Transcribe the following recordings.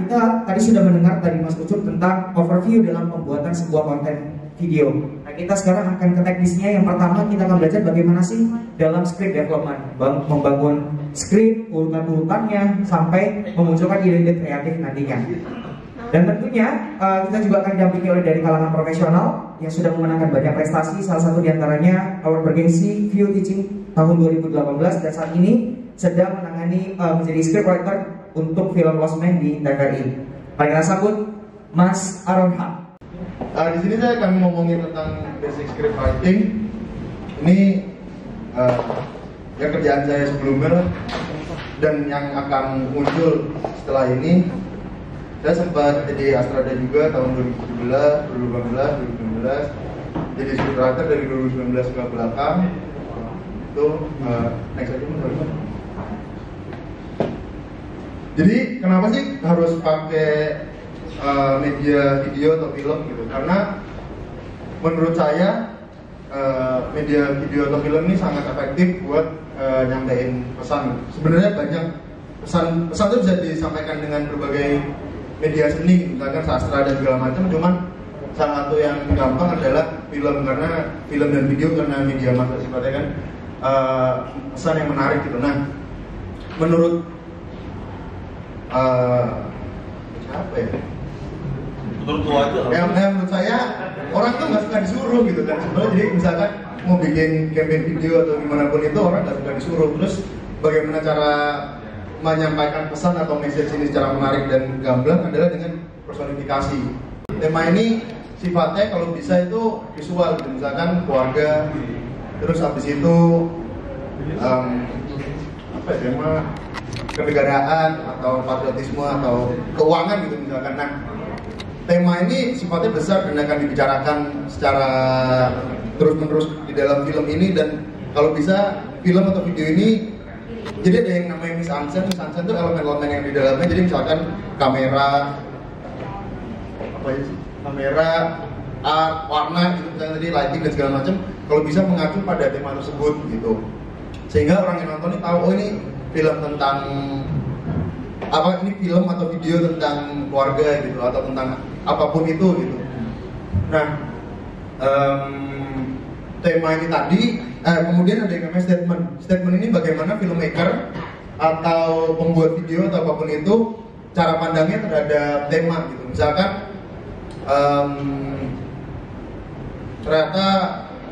kita tadi sudah mendengar dari Mas Ucup tentang overview dalam pembuatan sebuah konten video. Nah, kita sekarang akan ke teknisnya. Yang pertama kita akan belajar bagaimana sih dalam script development, membangun script, urutan-urutannya sampai memunculkan ide-ide kreatif nantinya. Dan tentunya kita juga akan didampingi oleh dari kalangan profesional yang sudah memenangkan banyak prestasi. Salah satu diantaranya award bergengsi View Teaching tahun 2018 dan saat ini sedang menangani menjadi scriptwriter untuk film Lost Man di TVRI. Mari kita sambut Mas Aronha. Di sini saya akan ngomongin tentang basic script writing. Ini ya kerjaan saya sebelumnya dan yang akan muncul setelah ini. Saya sempat jadi Astrada juga tahun 2017, 2018, 2019. Jadi scriptwriter dari 2019 ke belakang. Itu next aja menurut. Jadi kenapa sih harus pakai media video atau film gitu? Karena menurut saya media video atau film ini sangat efektif buat nyampein pesan. Sebenarnya banyak pesan itu bisa disampaikan dengan berbagai media seni, misalkan sastra dan segala macam. Cuman salah satu yang gampang adalah film, karena film dan video karena media massa sifatnya kan pesan yang menarik gitu. Nah, menurut siapa ya? Menurut saya orang tuh nggak suka disuruh gitu kan. Sebenarnya jadi misalkan mau bikin campaign video atau gimana pun itu orang nggak suka disuruh. Terus bagaimana cara menyampaikan pesan atau message ini secara menarik dan gamblang adalah dengan personifikasi. Tema ini sifatnya kalau bisa itu visual gitu. Misalkan keluarga, terus habis itu tema kenegaraan atau patriotisme atau keuangan gitu misalkan. Nah, tema ini sifatnya besar dan akan dibicarakan secara terus-menerus di dalam film ini. Dan kalau bisa film atau video ini jadi ada yang namanya mise-en-scène. Mise-en-scène itu elemen-elemen yang di dalamnya. Jadi misalkan kamera, warna gitu, misalnya tadi lighting dan segala macam. Kalau bisa mengacu pada tema tersebut gitu, sehingga orang yang nonton ini tahu, oh ini film tentang apa, ini film atau video tentang keluarga gitu, atau tentang apapun itu gitu. Nah, tema ini tadi, kemudian ada yang namanya statement. Statement ini bagaimana filmmaker atau pembuat video atau apapun itu cara pandangnya terhadap tema gitu. Misalkan ternyata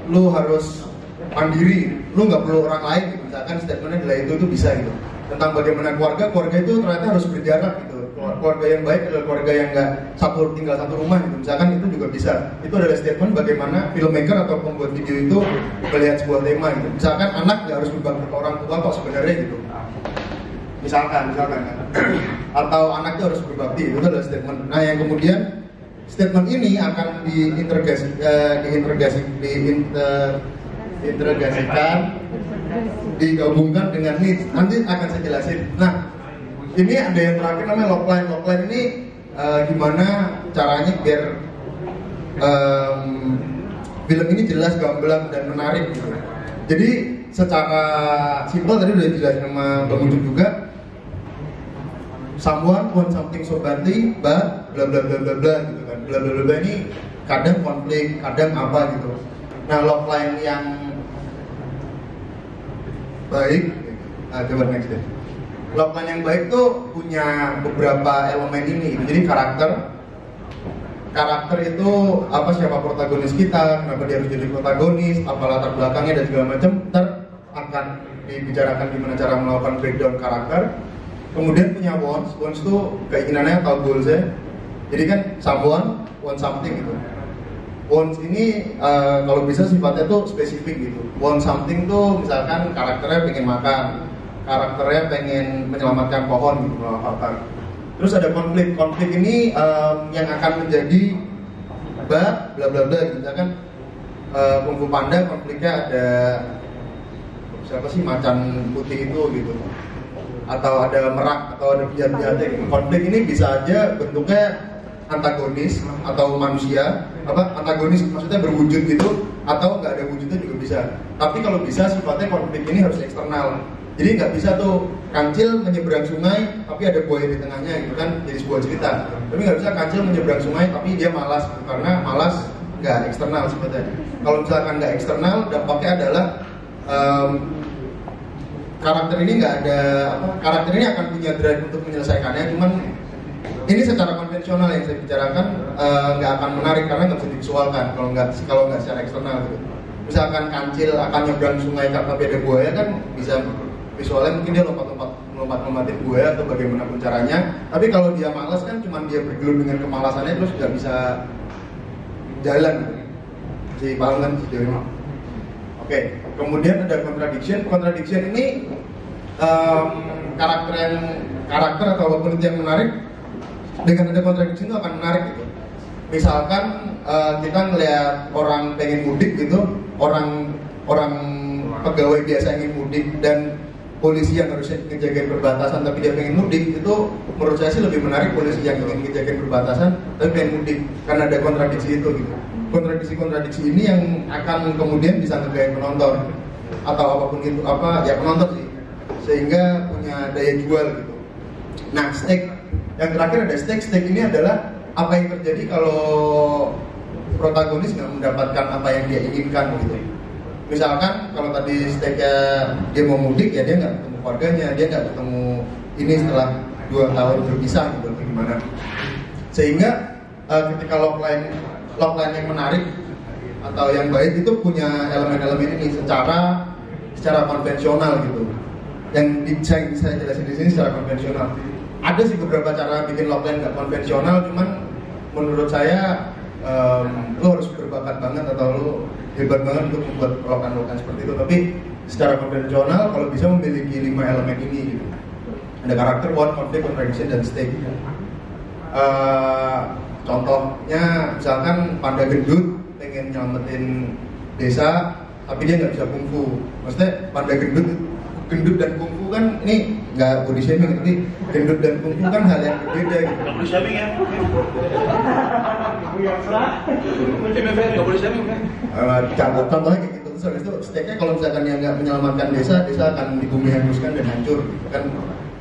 lu harus mandiri, lu nggak perlu orang lain gitu. Misalkan statementnya adalah itu bisa gitu. Tentang bagaimana keluarga itu ternyata harus berjarak gitu. Keluarga yang baik adalah keluarga yang nggak tinggal satu rumah gitu. Misalkan itu juga bisa. Itu adalah statement bagaimana filmmaker atau pembuat video itu melihat sebuah tema gitu. Misalkan anak nggak harus berbakti ke orang tua kok sebenarnya gitu. Misalkan kan. Atau anak itu harus berbakti, itu adalah statement. Nah, yang kemudian statement ini akan digabungkan dengan needs. Nanti akan saya jelasin. Nah, ini ada yang terakhir namanya logline. Logline ini gimana caranya biar film ini jelas, gamblang dan menarik gitu. Jadi secara simpel tadi udah dijelasin sama Bang Ucup juga. Someone want something so badly, but bla bla bla bla bla gitu kan. Bla bla bla ini kadang konflik, kadang apa gitu. Nah, logline yang baik, coba next deh. Logline yang baik tuh punya beberapa elemen ini. Jadi karakter itu apa, siapa protagonis kita, kenapa dia harus jadi protagonis, apa latar belakangnya dan segala macam. Ntar akan dibicarakan gimana cara melakukan breakdown karakter. Kemudian punya wants tuh keinginannya atau goalsnya. Jadi kan someone want something gitu. Wants ini kalau bisa sifatnya tuh spesifik gitu. Want something tuh misalkan karakternya pengen makan, karakternya pengen menyelamatkan pohon gitu, melakukan. Terus ada konflik. Konflik ini yang akan menjadi bla bla bla gitu. Misalkan Kung Fu Panda konfliknya ada siapa sih, macan putih itu gitu. Atau ada merak atau ada penjahat-penjahatnya gitu. Konflik ini bisa aja bentuknya antagonis atau manusia, antagonis maksudnya berwujud gitu, atau nggak ada wujudnya juga bisa. Tapi kalau bisa sifatnya konflik ini harus eksternal. Jadi nggak bisa tuh kancil menyeberang sungai tapi ada buaya di tengahnya gitu kan, jadi sebuah cerita. Tapi nggak bisa kancil menyeberang sungai tapi dia malas gitu, karena malas nggak eksternal sebetulnya. Kalau misalkan nggak eksternal, dampaknya adalah karakter ini nggak ada karakter ini akan punya drive untuk menyelesaikannya, cuman ini secara konvensional yang saya bicarakan nggak akan menarik karena nggak bisa divisualkan kalau nggak secara eksternal gitu. Misalkan kancil akan nyebrang sungai tapi ada buaya kan bisa visualnya, mungkin dia lompat-lompatin buaya atau bagaimanapun caranya. Tapi kalau dia malas kan cuma dia bergelut dengan kemalasannya terus nggak bisa jalan gitu. Si paham kan sejauh ini? Oke, kemudian ada contradiction. Contradiction ini karakter atau apapun itu yang menarik, dengan ada contradiction itu akan menarik gitu. Misalkan kita ngelihat orang pengen mudik gitu, orang pegawai biasa ingin mudik dan polisi yang harusnya ngejagain perbatasan tapi dia pengen mudik, itu menurut saya sih lebih menarik polisi yang ingin ngejagain perbatasan tapi pengen mudik, karena ada kontradiksi itu gitu. Kontradiksi ini yang akan kemudian bisa ngegain penonton atau apapun itu penonton sih, sehingga punya daya jual gitu. Nah, stake yang terakhir ada stake ini adalah apa yang terjadi kalau protagonis nggak mendapatkan apa yang dia inginkan gitu. Misalkan kalau tadi stake-nya dia mau mudik, ya dia nggak ketemu keluarganya, dia nggak ketemu ini setelah 2 tahun berpisah gitu, gimana? Sehingga ketika logline yang menarik atau yang baik itu punya elemen-elemen ini secara konvensional gitu. Yang saya jelasin di sini secara konvensional. Ada sih beberapa cara bikin logline nggak konvensional, cuman menurut saya lo harus berbakat banget atau lo hebat banget untuk membuat logline seperti itu. Tapi secara konvensional kalau bisa memiliki 5 elemen ini gitu. Ada karakter, one, conflict, contradiction, dan stake. Contohnya misalkan Panda gendut pengen nyelamatin desa tapi dia nggak bisa kungfu. Maksudnya Panda gendut dan kungfu kan ini nggak body shaming, tapi gendut dan kungfu kan hal yang berbeda gitu. Nggak body shaming ya? Nggak body shaming kan? Contohnya kayak gitu. Terus habis itu stake-nya kalau misalkan dia nggak menyelamatkan desa akan di bumi hanguskan dan hancur kan.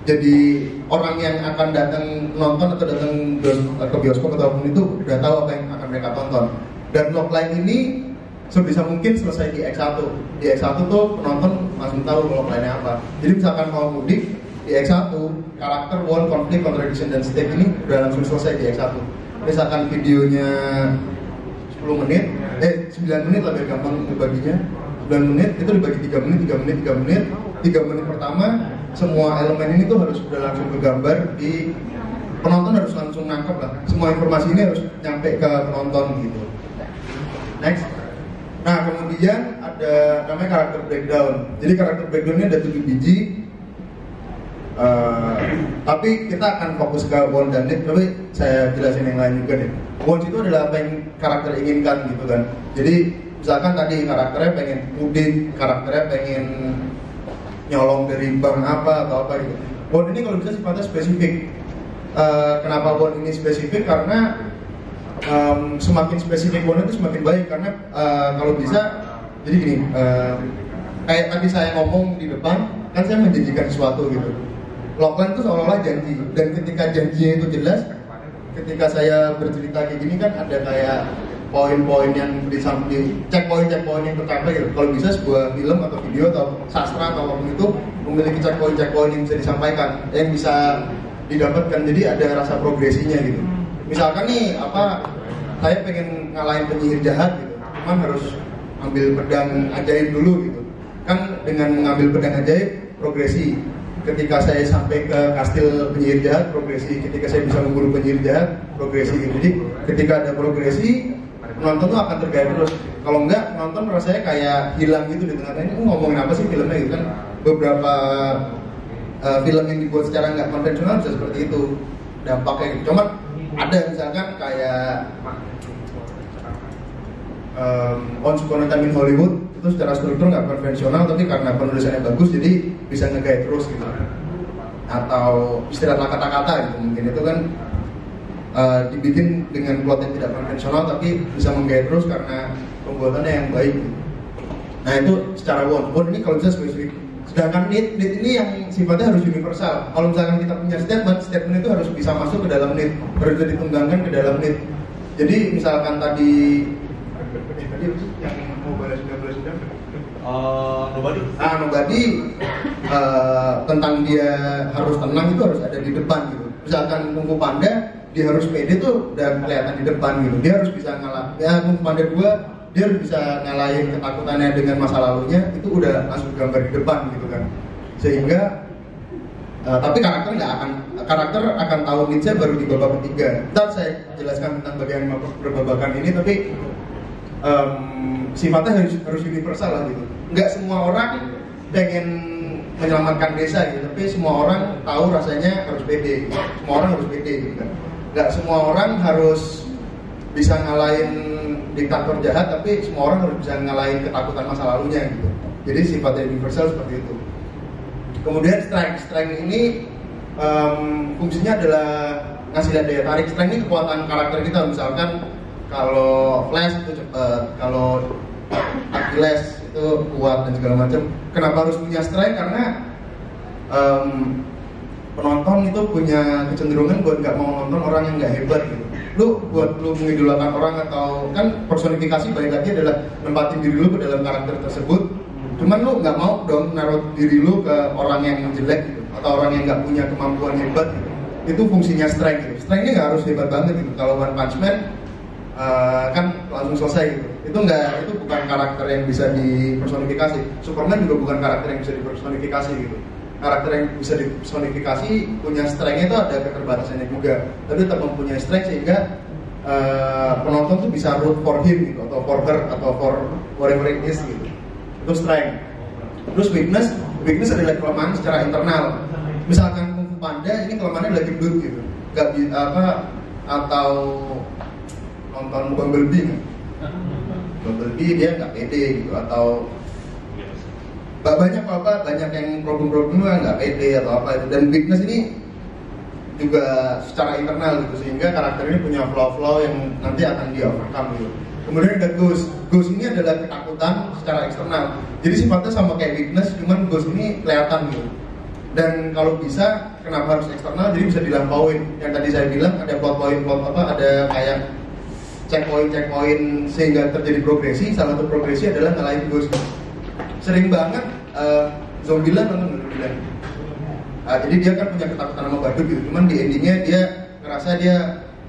Jadi orang yang akan datang nonton atau datang ke bioskop ataupun itu udah tahu apa yang akan mereka tonton. Dan logline ini sebisa mungkin selesai di X1. Di X1 tuh penonton langsung tahu logline-nya apa. Jadi misalkan mau mudik di X1, karakter, one, conflict, contradiction, dan stake ini udah langsung selesai di X1. Misalkan videonya 9 menit lah biar gampang dibaginya. 9 menit itu dibagi 3 menit. 3 menit pertama semua elemen ini tuh harus udah langsung kegambar di penonton, harus langsung nangkep lah. Semua informasi ini harus nyampe ke penonton gitu. Next. Nah, kemudian ada namanya karakter breakdown. Jadi karakter breakdown ini ada 7 biji. Tapi kita akan fokus ke Won dan Nick, tapi saya jelasin yang lain juga deh. Won itu adalah apa yang karakter inginkan gitu kan. Jadi misalkan tadi karakternya pengen mudik, karakternya pengen nyolong dari bank apa atau apa gitu. Won ini kalau bisa sifatnya spesifik. Kenapa Won ini spesifik? Karena semakin spesifik Won itu semakin baik, karena kalau bisa jadi gini, kayak tadi saya ngomong di depan kan saya menjanjikan sesuatu gitu. Logline itu seolah-olah janji, dan ketika janjinya itu jelas, ketika saya bercerita kayak gini kan ada kayak poin-poin yang disamping, checkpoint yang tercapai gitu. Kalau bisa sebuah film atau video atau sastra atau apapun itu memiliki checkpoint yang bisa disampaikan, yang bisa didapatkan, jadi ada rasa progresinya gitu. Misalkan nih saya pengen ngalahin penyihir jahat gitu, cuman harus ambil pedang ajaib dulu gitu. Kan dengan mengambil pedang ajaib progresi. Ketika saya sampai ke kastil penyihir jahat progresi, ketika saya bisa memburu penyihir jahat progresi gitu. Jadi ketika ada progresi, penonton tuh akan tergait terus. Kalau enggak, penonton rasanya kayak hilang gitu di tengah-tengah. Ini ngomongin apa sih filmnya gitu kan. Beberapa film yang dibuat secara nggak konvensional bisa seperti itu dampaknya gitu. Cuma ada misalkan kayak Once Upon a Time in Hollywood, itu secara struktur nggak konvensional, tapi karena penulisannya bagus jadi bisa nge-guide terus gitu. Atau istirahat kata-kata gitu, mungkin itu kan dibikin dengan plot yang tidak konvensional tapi bisa menggait terus karena pembuatannya yang baik. Nah itu secara Won ini kalau bisa spesifik Sedangkan need ini yang sifatnya harus universal. Kalau misalkan kita punya statement itu harus bisa masuk ke dalam need, harus ditumbangkan ke dalam need. Jadi misalkan tadi yang mau balas nobody tentang dia harus tenang itu harus ada di depan gitu. Misalkan Kung Fu Panda dia harus pede tuh udah kelihatan di depan gitu. Dia harus bisa ngalah. Ya Kung Fu Panda 2 dia harus bisa ngalahin ketakutannya dengan masa lalunya, itu udah langsung gambar di depan gitu kan. Sehingga tapi karakter akan tahu needs-nya baru di babak ketiga. Ntar saya jelaskan tentang bagian perbabakan ini, tapi sifatnya harus universal lah gitu. Nggak semua orang pengen menyelamatkan desa gitu, tapi semua orang tahu rasanya harus pede. Semua orang harus pede gitu kan. Nggak semua orang harus bisa ngalahin diktator jahat, tapi semua orang harus bisa ngalahin ketakutan masa lalunya gitu. Jadi sifatnya universal seperti itu. Kemudian strength ini fungsinya adalah ngasih daya tarik. Strength ini kekuatan karakter kita. Misalkan kalau Flash itu cepat, kalau Achilles itu kuat dan segala macam. Kenapa harus punya strength? Karena penonton itu punya kecenderungan buat nggak mau nonton orang yang nggak hebat gitu. Lu mengidolakan orang, atau kan personifikasi balik lagi adalah nempatin diri lu ke dalam karakter tersebut. Cuman lu nggak mau dong naruh diri lu ke orang yang jelek gitu, atau orang yang nggak punya kemampuan hebat gitu. Itu fungsinya strength gitu. Strength ini nggak harus hebat banget gitu. Kalau One Punch Man kan langsung selesai gitu. Itu bukan karakter yang bisa dipersonifikasi. Superman juga bukan karakter yang bisa dipersonifikasi gitu. Karakter yang bisa dipersonifikasi punya strength-nya itu ada keterbatasannya juga, tapi tetap mempunyai strength sehingga penonton tuh bisa root for him gitu, atau for her, atau for whatever it is gitu. Itu strength. Terus weakness adalah kelemahan secara internal. Misalkan Kung Fu Panda ini kelemahannya adalah gendut gitu, nggak atau nonton Bumblebee kan? Bumblebee dia nggak pede gitu, atau banyak yang problem-problemnya nggak pede atau apa itu. Dan weakness ini juga secara internal gitu, sehingga karakter ini punya flow yang nanti akan dia overcome gitu. Kemudian ada ghost ini adalah ketakutan secara eksternal. Jadi sifatnya sama kayak weakness, cuman ghost ini kelihatan gitu. Dan kalau bisa, kenapa harus eksternal? Jadi bisa dilampauin. Yang tadi saya bilang ada ada kayak checkpoint sehingga terjadi progresi. Salah satu progresi adalah ngalahin ghost. Sering banget Zombieland nonton Zombieland. Jadi dia kan punya ketakutan sama badut gitu. Cuman di endingnya dia ngerasa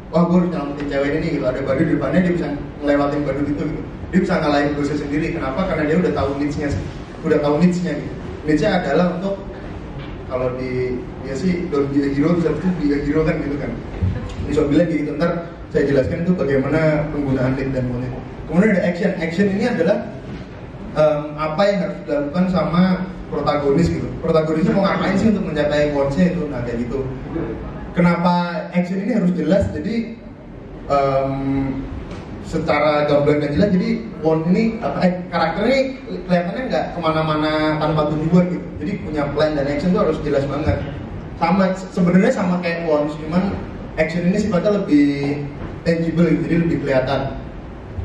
wah gue harus nyelamatin cewek ini gitu. Ada badut di depannya, dia bisa ngelewatin badut itu gitu. Dia bisa ngalahin ghostnya sendiri. Kenapa? Karena dia udah tahu needs-nya gitu. Needs-nya adalah untuk, kalau dia sih don't be a hero, terus be a hero kan gitu kan. Ini Zombieland gitu. Ntar saya jelaskan itu bagaimana penggunaan need dan monet. Kemudian ada action ini adalah apa yang harus dilakukan sama protagonis gitu. Protagonisnya mau ngapain sih untuk mencapai goals-nya itu, nah kayak gitu. Kenapa action ini harus jelas? Jadi secara gamblang dan jelas. Jadi Won ini karakter ini kelihatannya nggak kemana-mana tanpa tujuan gitu. Jadi punya plan dan action itu harus jelas banget. Sebenarnya sama kayak Won, cuman action ini sifatnya lebih tangible gitu, jadi lebih kelihatan.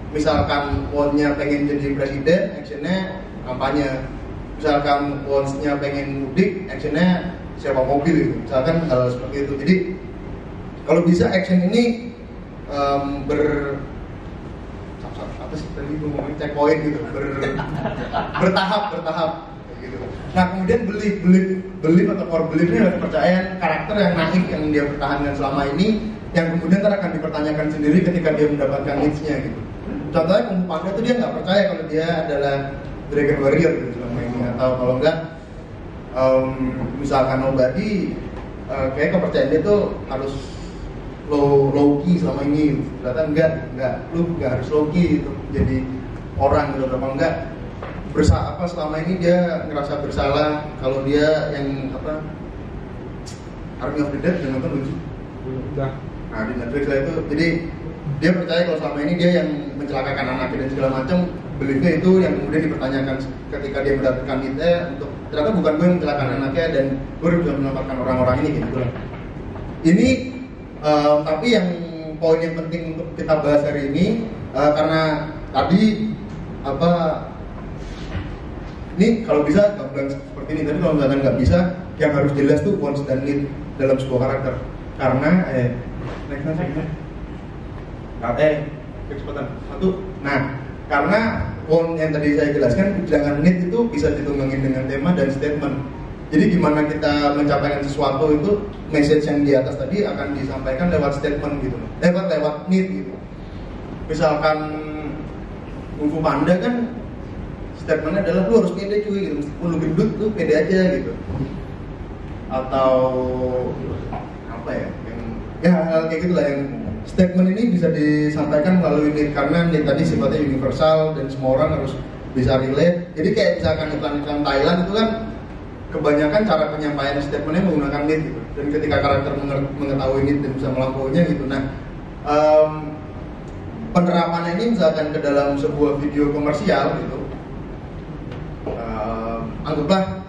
Misalkan Won-nya pengen jadi presiden, actionnya kampanye. Misalkan Won-nya pengen mudik, actionnya sewa mobil gitu. Misalkan hal seperti itu. Jadi kalau bisa action ini apa sih tadi gue ngomongin checkpoint gitu, bertahap gitu. Nah kemudian belief atau core belief ini adalah kepercayaan karakter yang naik yang dia pertahankan selama ini, yang kemudian akan dipertanyakan sendiri ketika dia mendapatkan needs-nya gitu. Contohnya Kung Fu Panda itu dia nggak percaya kalau dia adalah Dragon Warrior gitu selama ini, atau kalau enggak misalkan nobody, kayak kepercayaan dia tuh harus low key selama ini. Ternyata enggak, lu nggak harus low key itu jadi orang gitu, apa enggak selama ini dia ngerasa bersalah kalau dia yang Army of the Dead dan nonton lucu. Nah di Netflix lah itu, jadi dia percaya kalau selama ini dia yang mencelakakan anaknya dan segala macam. Beliefnya itu yang kemudian dipertanyakan ketika dia mendapatkan needs-nya untuk ternyata bukan gue yang mencelakakan anaknya dan gue bisa menyelamatkan orang-orang ini gitu. Ini tapi yang poin yang penting untuk kita bahas hari ini karena tadi Ini kalau bisa gamblang seperti ini, tapi kalau misalkan nggak bisa, yang harus jelas tuh wants dan need dalam sebuah karakter. Karena kecepatan satu. Nah, karena want yang tadi saya jelaskan, jangan need itu bisa ditunggangin dengan tema dan statement. Jadi gimana kita mencapaikan sesuatu itu, message yang di atas tadi akan disampaikan lewat statement gitu, lewat need gitu. Misalkan Kung Fu Panda kan statementnya adalah lu harus pede cuy gitu, meskipun lu gendut lu pede aja gitu. Atau apa ya, yang ya hal kayak gitulah, yang statement ini bisa disampaikan melalui need, karena need tadi sifatnya universal dan semua orang harus bisa relate. Jadi kayak misalkan iklan-iklan Thailand itu kan kebanyakan cara penyampaian statementnya menggunakan need gitu. Dan ketika karakter mengetahui need dan bisa melampauinya gitu. Nah, penerapannya ini misalkan ke dalam sebuah video komersial gitu, anggaplah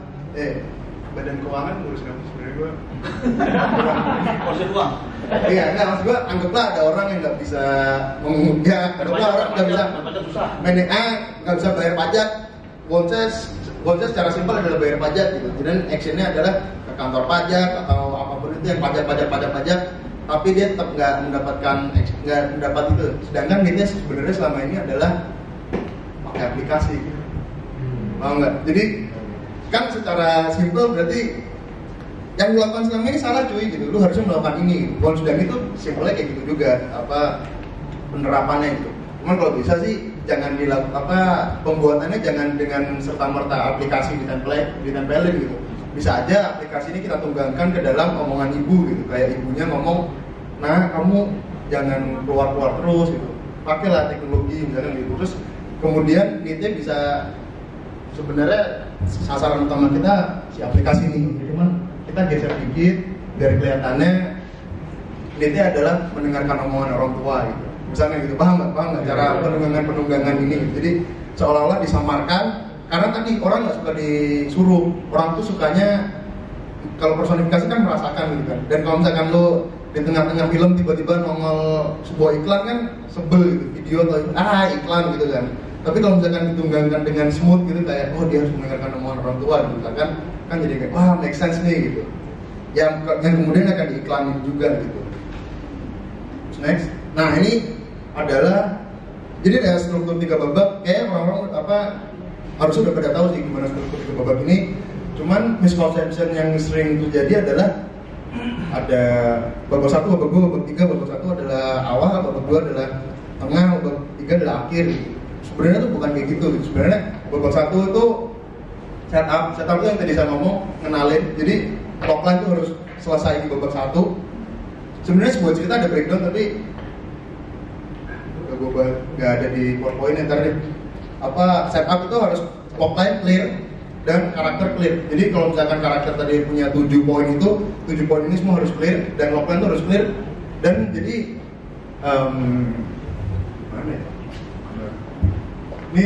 badan keuangan ngurus kamu sebenarnya gue Porsi uang. iya, enggak, maksud gue anggaplah ada orang yang nggak bisa anggaplah orang nggak bisa nggak bisa bayar pajak. Wonsnya secara simpel adalah bayar pajak gitu, dan actionnya adalah ke kantor pajak atau apapun itu yang pajak, tapi dia tetap nggak mendapat itu. Sedangkan dia sebenarnya selama ini adalah pakai aplikasi, mau nggak? Jadi kan secara simpel berarti yang dilakukan selama ini salah cuy gitu. Lu harusnya melakukan ini. Wons dan itu simpelnya kayak gitu juga, penerapannya itu. Cuman kalau bisa sih jangan pembuatannya jangan dengan serta-merta aplikasi ditempelin gitu. Bisa aja aplikasi ini kita tunggangkan ke dalam omongan ibu gitu. Kayak ibunya ngomong, nah kamu jangan keluar terus gitu. Pakailah teknologi misalkan gitu. Terus kemudian kita bisa, sebenarnya sasaran utama kita si aplikasi ini. Cuman kita geser dikit biar kelihatannya ini adalah mendengarkan omongan orang tua gitu. Misalnya gitu, paham nggak cara penunggangan ini? Jadi seolah-olah disamarkan, karena tadi orang nggak suka disuruh, orang tuh sukanya kalau personifikasi kan merasakan gitu kan. Dan kalau misalkan lo di tengah-tengah film tiba-tiba nongol sebuah iklan kan sebel gitu, video atau iklan gitu kan. Tapi kalau misalkan ditunggangkan dengan smooth gitu, kayak dia harus mendengarkan omongan orang tua gitu kan jadi kayak wah make sense nih gitu. Yang kemudian akan diiklanin juga gitu. Next, nah ini adalah, jadi ada struktur 3 babak. Kayak orang-orang harusnya udah pada tahu sih gimana struktur 3 babak ini. Cuman misconception yang sering terjadi adalah ada babak 1, babak 2, babak 3. Babak 1 adalah awal, babak 2 adalah tengah, babak 3 adalah akhir. Sebenarnya tuh bukan kayak gitu. Sebenarnya babak 1 itu setup itu yang tadi saya ngomong, ngenalin. Jadi plotline itu harus selesai di babak 1. Sebenarnya sebuah cerita ada breakdown, tapi gue nggak ada di PowerPoint. Ntar setup itu harus plotline clear dan karakter clear. Jadi kalau misalkan karakter tadi punya 7 poin itu, 7 poin ini semua harus clear dan plotline itu harus clear. Dan jadi mana ya? Ini,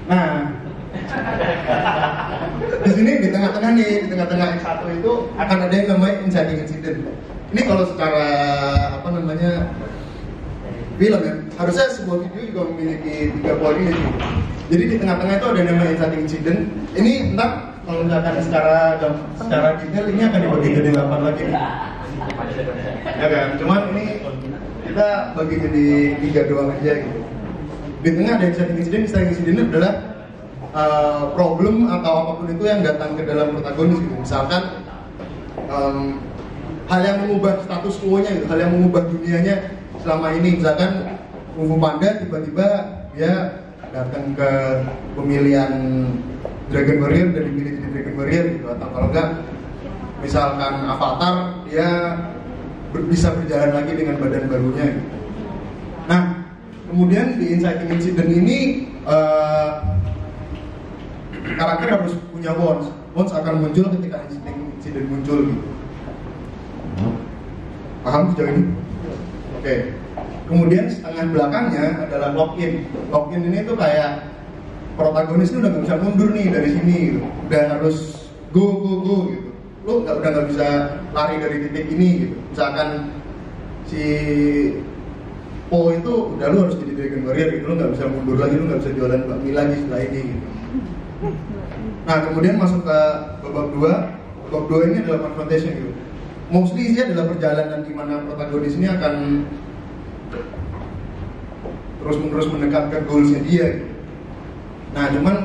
nah di sini di tengah-tengah nih, di tengah-tengah X1 itu akan ada yang namanya inciting incident. Ini kalau secara film ya, harusnya sebuah video juga memiliki 3 poin ini. Jadi di tengah-tengah itu ada yang namanya inciting incident. Ini entar kalau misalkan secara detail ini akan dibagi jadi 8 lagi. Ya kan, cuman ini kita bagi jadi 3 doang aja gitu. Di tengah ada inciting incident adalah problem atau apapun itu yang datang ke dalam protagonis gitu. Misalkan hal yang mengubah status quo-nya gitu, hal yang mengubah dunianya selama ini. Misalkan Kung Fu Panda tiba-tiba dia datang ke pemilihan Dragon Warrior dan dipilih jadi Dragon Warrior gitu. Atau kalau enggak, misalkan Avatar dia bisa berjalan lagi dengan badan barunya gitu. Nah, kemudian di inciting incident ini karakter harus punya wants. Wants akan muncul ketika incident muncul gitu. Paham sejauh ini? Oke. Kemudian setengah belakangnya adalah lock-in. Lock-in ini tuh kayak protagonis itu udah nggak bisa mundur nih dari sini gitu. Udah harus go gitu. Lu udah nggak bisa lari dari titik ini gitu. Misalkan si Po itu udah lu harus jadi Dragon Warrior gitu, lu nggak bisa mundur lagi, lu nggak bisa jualan bakmi lagi setelah ini gitu. Nah kemudian masuk ke babak 2. Babak 2 ini adalah confrontation gitu. Mostly sih adalah perjalanan di mana protagonis ini akan terus-menerus mendekat ke goalsnya dia gitu. Nah cuman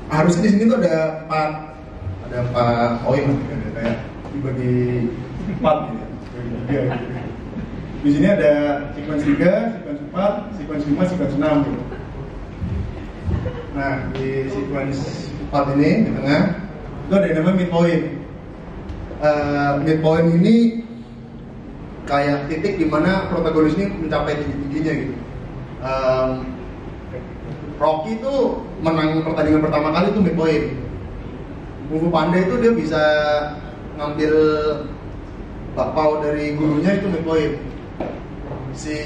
harusnya di sini tuh ada 4 poin ada kayak dibagi 4 gitu. Gitu. Di sini ada sequence 3, sequence 4, sequence 5, sequence 6 gitu. Nah di sequence 4 ini di tengah itu ada yang namanya midpoint. Midpoint ini kayak titik di mana protagonis ini mencapai tinggi-tingginya gitu. Rocky itu menang pertandingan pertama kali itu midpoint. Kung Fu Panda itu dia bisa ngambil bakpao dari gurunya itu midpoint. Si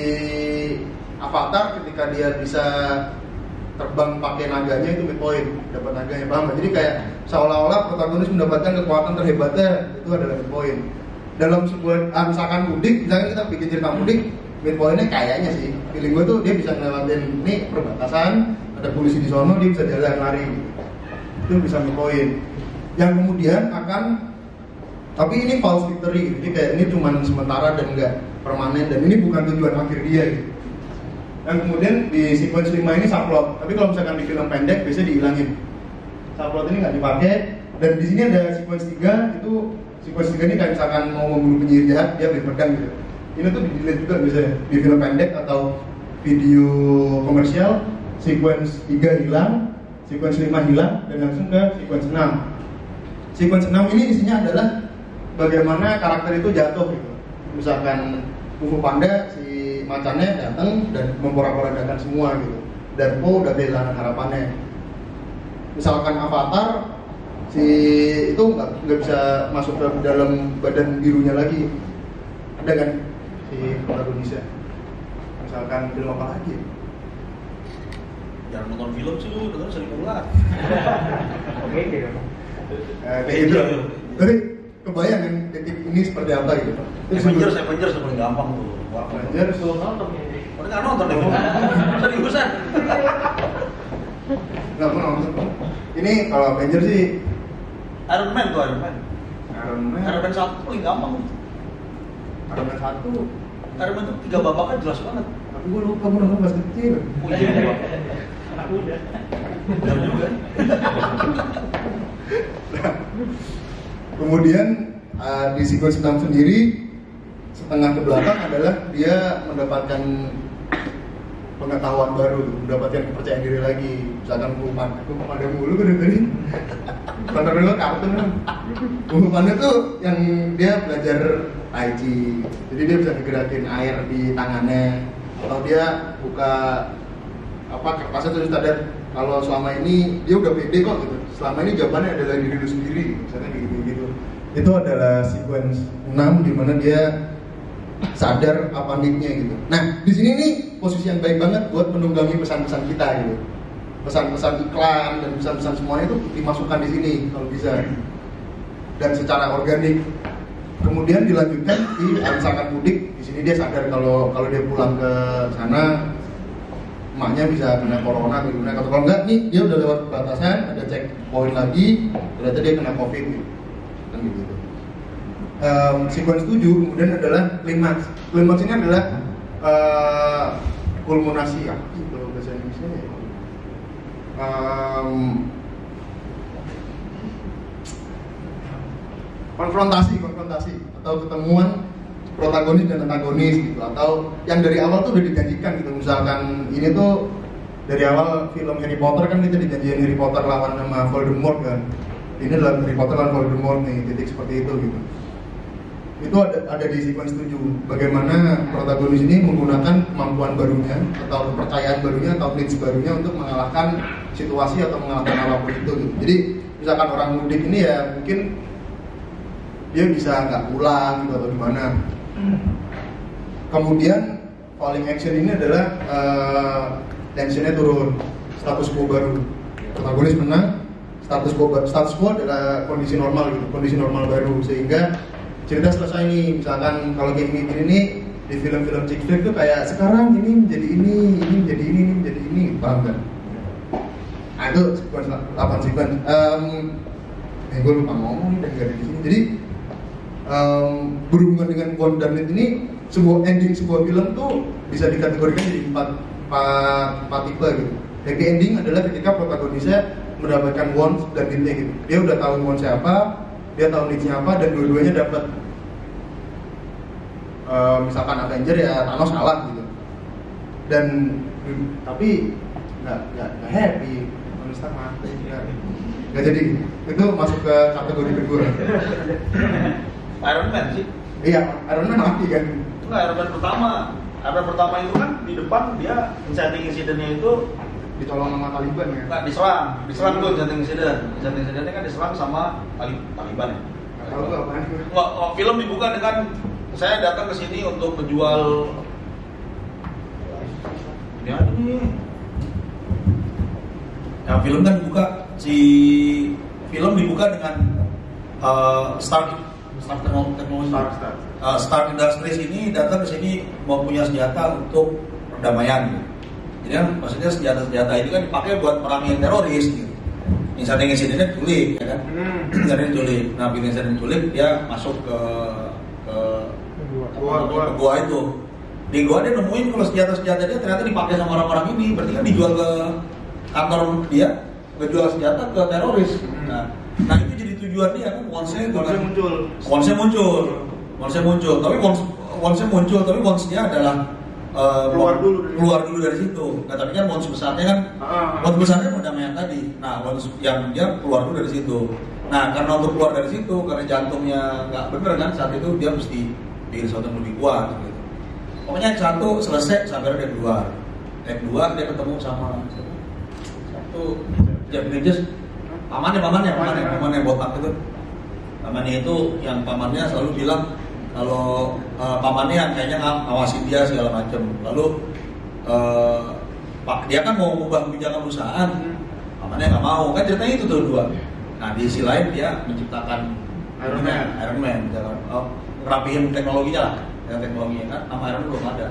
Avatar ketika dia bisa terbang pakai naganya itu midpoint, dapat naganya, paham? Jadi kayak seolah-olah protagonis mendapatkan kekuatan terhebatnya itu adalah midpoint. Dalam sebuah misalkan mudik, misalnya kita bikin cerita mudik, midpointnya kayaknya sih, feeling gue tuh dia bisa ngelewatin ini perbatasan, ada polisi di sono, dia bisa jalan lari, itu bisa midpoint. Yang kemudian akan, tapi ini false victory, jadi kayak ini cuma sementara dan enggak permanen, dan ini bukan tujuan akhir dia gitu. Dan kemudian di sequence 5 ini subplot, tapi kalau misalkan di film pendek biasanya dihilangin. Subplot ini nggak dipakai, dan di sini ada sequence 3, itu sequence 3 ini kayak misalkan mau membunuh penyihir jahat, dia beli pedang gitu. Ini tuh di-delete juga biasanya, di film pendek atau video komersial, sequence 3 hilang, sequence 5 hilang, dan langsung ke sequence 6. Sequence 6 ini isinya adalah bagaimana karakter itu jatuh gitu. Misalkan Kung Fu Panda, si macannya datang dan memporak-porandakan semua gitu. Dan Po udah kehilangan harapannya. Misalkan Avatar, si itu nggak bisa masuk ke dalam badan birunya lagi. Ada kan si protagonisnya? Misalkan film apa lagi? Jangan nonton film sih lu, dengar sering ulang. Oke gitu. Kayak gitu. Tapi kebayang kan titik ini seperti apa gitu? Avengers paling gampang tuh. Avengers tuh Udah nggak nonton deh, seriusan. nggak pernah nonton. Ini kalau Avengers sih Iron Man tuh Iron Man 1 paling gampang. Iron Man 1. Iron Man tuh 3 babak kan jelas banget. Tapi gue lupa gue nonton pas kecil. Oh iya. Anak muda. Jam juga. Kemudian di sequence 6 sendiri setengah ke belakang adalah dia mendapatkan pengetahuan baru, mendapatkan kepercayaan diri lagi. Misalkan Kung Fu Panda mulu kan dari Panda dulu kartun kan. Kung Fu Panda tuh yang dia belajar Tai Chi, jadi dia bisa ngegerakin air di tangannya, atau dia buka kertasnya terus sadar kalau selama ini dia udah pede kok gitu. Selama ini jawabannya adalah diri lu sendiri, misalnya gitu. Itu adalah sequence 6 di mana dia sadar apa need-nya gitu. Nah, di sini nih posisi yang baik banget buat menunggangi pesan-pesan kita gitu. Pesan-pesan iklan dan pesan-pesan semuanya itu dimasukkan di sini kalau bisa. Dan secara organik. Kemudian dilanjutkan di misalkan mudik, di sini dia sadar kalau dia pulang ke sana emaknya bisa kena corona atau gimana. Kalau enggak nih dia udah lewat batasan, ada cek poin lagi, ternyata dia kena covid gitu. Kan gitu. Sequence 7 kemudian adalah klimaks. Klimaks ini adalah kulminasi ya, kalau bahasa Indonesia ya. Konfrontasi atau ketemuan protagonis dan antagonis gitu, atau yang dari awal tuh udah dijanjikan gitu. Misalkan ini tuh dari awal film Harry Potter kan kita dijanjikan Harry Potter lawan sama Voldemort kan. Ini adalah Harry Potter lawan Voldemort nih, titik seperti itu gitu. Itu ada di sequence 7. Bagaimana protagonis ini menggunakan kemampuan barunya atau kepercayaan barunya atau needs barunya untuk mengalahkan situasi atau mengalahkan apapun itu gitu. Jadi misalkan orang mudik ini ya mungkin dia bisa nggak pulang gitu atau gimana. Kemudian falling action ini adalah tensionnya turun, status quo baru. Protagonis menang, status quo adalah kondisi normal gitu, kondisi normal baru, sehingga cerita selesai nih. Misalkan kalau kayak gini nih di film-film chick flick tuh kayak sekarang ini menjadi ini menjadi ini, paham kan? Nah itu sequence 8 sequence. Gue lupa ngomong dan gak ada di sini. Jadi berhubungan dengan One dan Need ini, sebuah ending sebuah film tuh bisa dikategorikan jadi empat tipe gitu. Happy ending adalah ketika protagonisnya mendapatkan wants dan need-nya gitu. Dia udah tahu wants-nya apa, dia tahu need-nya apa, dan dua-duanya dapat. Misalkan Avenger ya Thanos kalah gitu. Dan tapi nggak happy, Tony Stark mati ya. Nggak jadi. Itu masuk ke kategori kedua. Iron Man sih. Iya, Iron Man mati kan. Enggak, Iron Man pertama. Iron Man pertama itu kan di depan dia inciting incident-nya itu Dicolong sama Taliban ya. enggak diserang tuh inciting incident. Inciting incident-nya kan diserang sama Taliban ya. Tahu nggak apaan? Enggak, film dibuka dengan saya datang ke sini untuk menjual ini ada nih. Ya, film kan dibuka dengan Stark Technology. Stark Industries ini datang ke sini mau punya senjata untuk perdamaian. Jadi kan maksudnya senjata ini kan dipakai buat perangin teroris gitu. Misalnya insidennya culik, ya kan? Insidennya culik. Nah, bikin insiden culik dia masuk ke gua itu. Di gua dia nemuin kalau senjata dia ternyata dipakai sama orang-orang ini, berarti kan dijual ke kantor dia, ngejual senjata ke teroris. Nah itu jadi tujuan dia kan, wonsnya muncul. Tapi wonsnya muncul, tapi wonsnya adalah keluar dulu dari situ. Nah tapi kan wons besarnya kan, wons besarnya perdamaian tadi. Nah wons yang dia keluar dulu dari situ. Nah karena untuk keluar dari situ, karena jantungnya nggak bener kan saat itu dia mesti bikin sesuatu yang lebih kuat. Gitu. Pokoknya yang satu selesai sampai dia keluar. Yang kedua dia ketemu sama satu Japanese pamannya botak itu. Pamannya itu yang pamannya selalu bilang kalau pamannya kayaknya ngawasin dia segala macam. Lalu dia kan mau mengubah kebijakan perusahaan, pamannya nggak mau. Kan ceritanya itu tuh dua. Nah di sisi lain dia menciptakan Iron Man, ngerapihin teknologinya lah. Teknologinya kan nama Iron Man belum ada.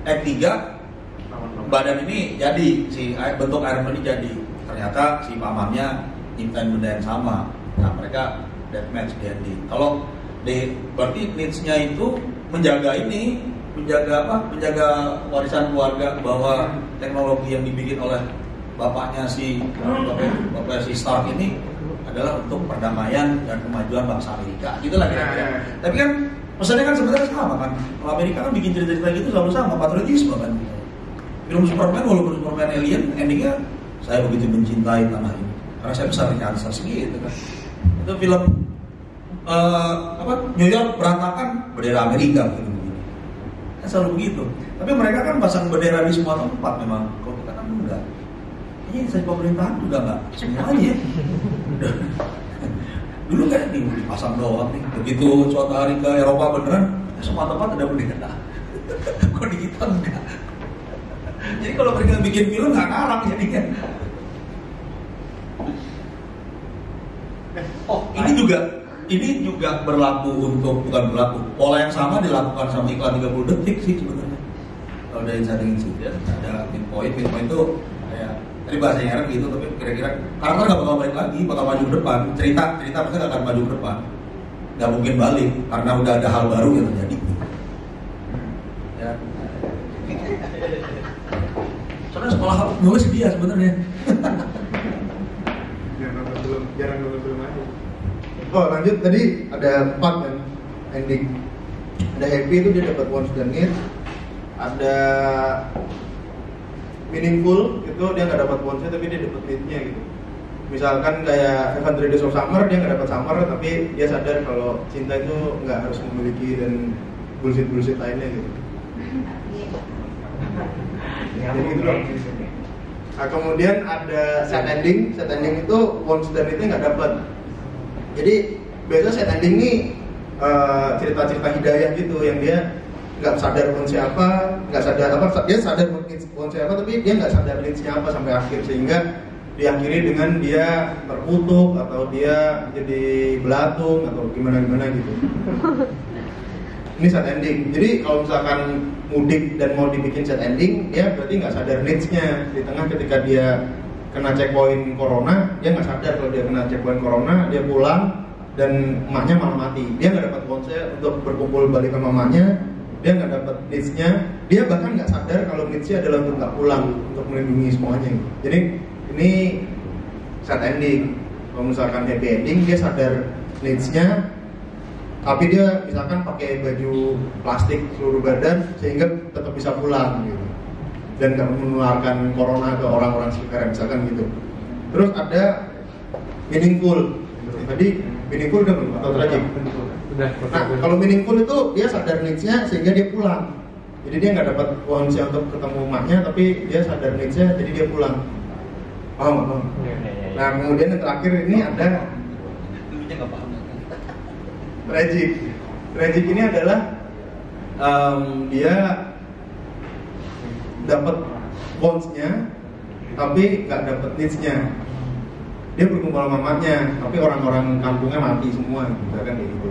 Act 3 badan ini jadi si bentuk Iron Man ini jadi. Ternyata si pamannya nyiptain benda yang sama. Nah mereka deathmatch di ending. Kalau berarti needs-nya itu menjaga warisan keluarga bahwa teknologi yang dibikin oleh bapaknya si Stark ini adalah untuk perdamaian dan kemajuan bangsa Amerika. Gitulah kira-kira. Tapi kan pesannya kan sebenarnya sama kan. Kalau Amerika kan bikin cerita-cerita gitu selalu sama, patriotisme kan. Film Superman walaupun Superman alien, endingnya saya begitu mencintai tanah ini karena saya besar di Kansas gitu kan. Itu film New York berantakan, bendera Amerika gitu. Kan selalu begitu. Tapi mereka kan pasang bendera di semua tempat memang. Kalau kita kan enggak. Ini saya pemerintahan juga enggak semuanya. Dulu kan dipasang doang nih. Begitu suatu hari ke Eropa beneran, semua tempat ada bendera. Kok di kita enggak? Jadi kalau mereka bikin film nggak ngarang jadinya. Ini juga berlaku untuk, bukan berlaku, pola yang sama dilakukan sama iklan 30 detik sih sebenarnya. Kalau dari inciting incident ada pinpoint itu kayak tadi bahasanya Aaron gitu, tapi kira-kira karakter nggak bakal balik lagi, bakal maju ke depan. Cerita pasti nggak akan maju ke depan, nggak mungkin balik karena udah ada hal baru yang terjadi. Ya. Soalnya sekolah nulis dia sebenarnya. Jarang belum aja. Oh lanjut, tadi ada 4 kan ending. Ada happy itu dia dapat wants dan need. Ada meaningful itu dia nggak dapat wants-nya tapi dia dapat need-nya gitu. Misalkan kayak Evan Days of Summer, dia nggak dapat summer tapi dia sadar kalau cinta itu nggak harus memiliki dan bullshit lainnya gitu. Jadi gitu dong. Nah, kemudian ada set ending itu wants dan itu nggak dapat. Jadi biasanya set ending ini cerita-cerita hidayah gitu yang dia nggak sadar wants-nya apa, nggak sadar apa, dia sadar wants-nya apa tapi dia nggak sadar needs-nya apa sampai akhir, sehingga diakhiri dengan dia terkutuk atau dia jadi belatung atau gimana gitu. Ini set ending. Jadi kalau misalkan mudik dan mau dibikin set ending, dia berarti nggak sadar needs-nya di tengah ketika dia kena checkpoint corona, dia nggak sadar kalau dia kena checkpoint corona, dia pulang dan emaknya malah mati. Dia nggak dapat ponsel untuk berkumpul balik sama emaknya, dia nggak dapat needs-nya, dia bahkan nggak sadar kalau needs-nya adalah untuk nggak pulang, untuk melindungi semuanya. Jadi ini sad ending. Kalau misalkan happy ending, dia sadar needs-nya, tapi dia misalkan pakai baju plastik seluruh badan sehingga tetap bisa pulang gitu, dan nggak menularkan corona ke orang-orang sekitar misalkan gitu. Terus ada meaningful. Tadi meaningful udah belum atau tragic? Nah, kalau meaningful itu dia sadar needs-nya sehingga dia pulang. Jadi dia nggak dapat wants untuk ketemu emaknya, tapi dia sadar needs-nya, jadi dia pulang. Paham? Nah, kemudian yang terakhir ini ada tragic. Tragic ini adalah dia dapat wants-nya, tapi nggak dapat needs-nya. Dia berkumpul sama mamanya, tapi orang-orang kampungnya mati semua, misalkan gitu.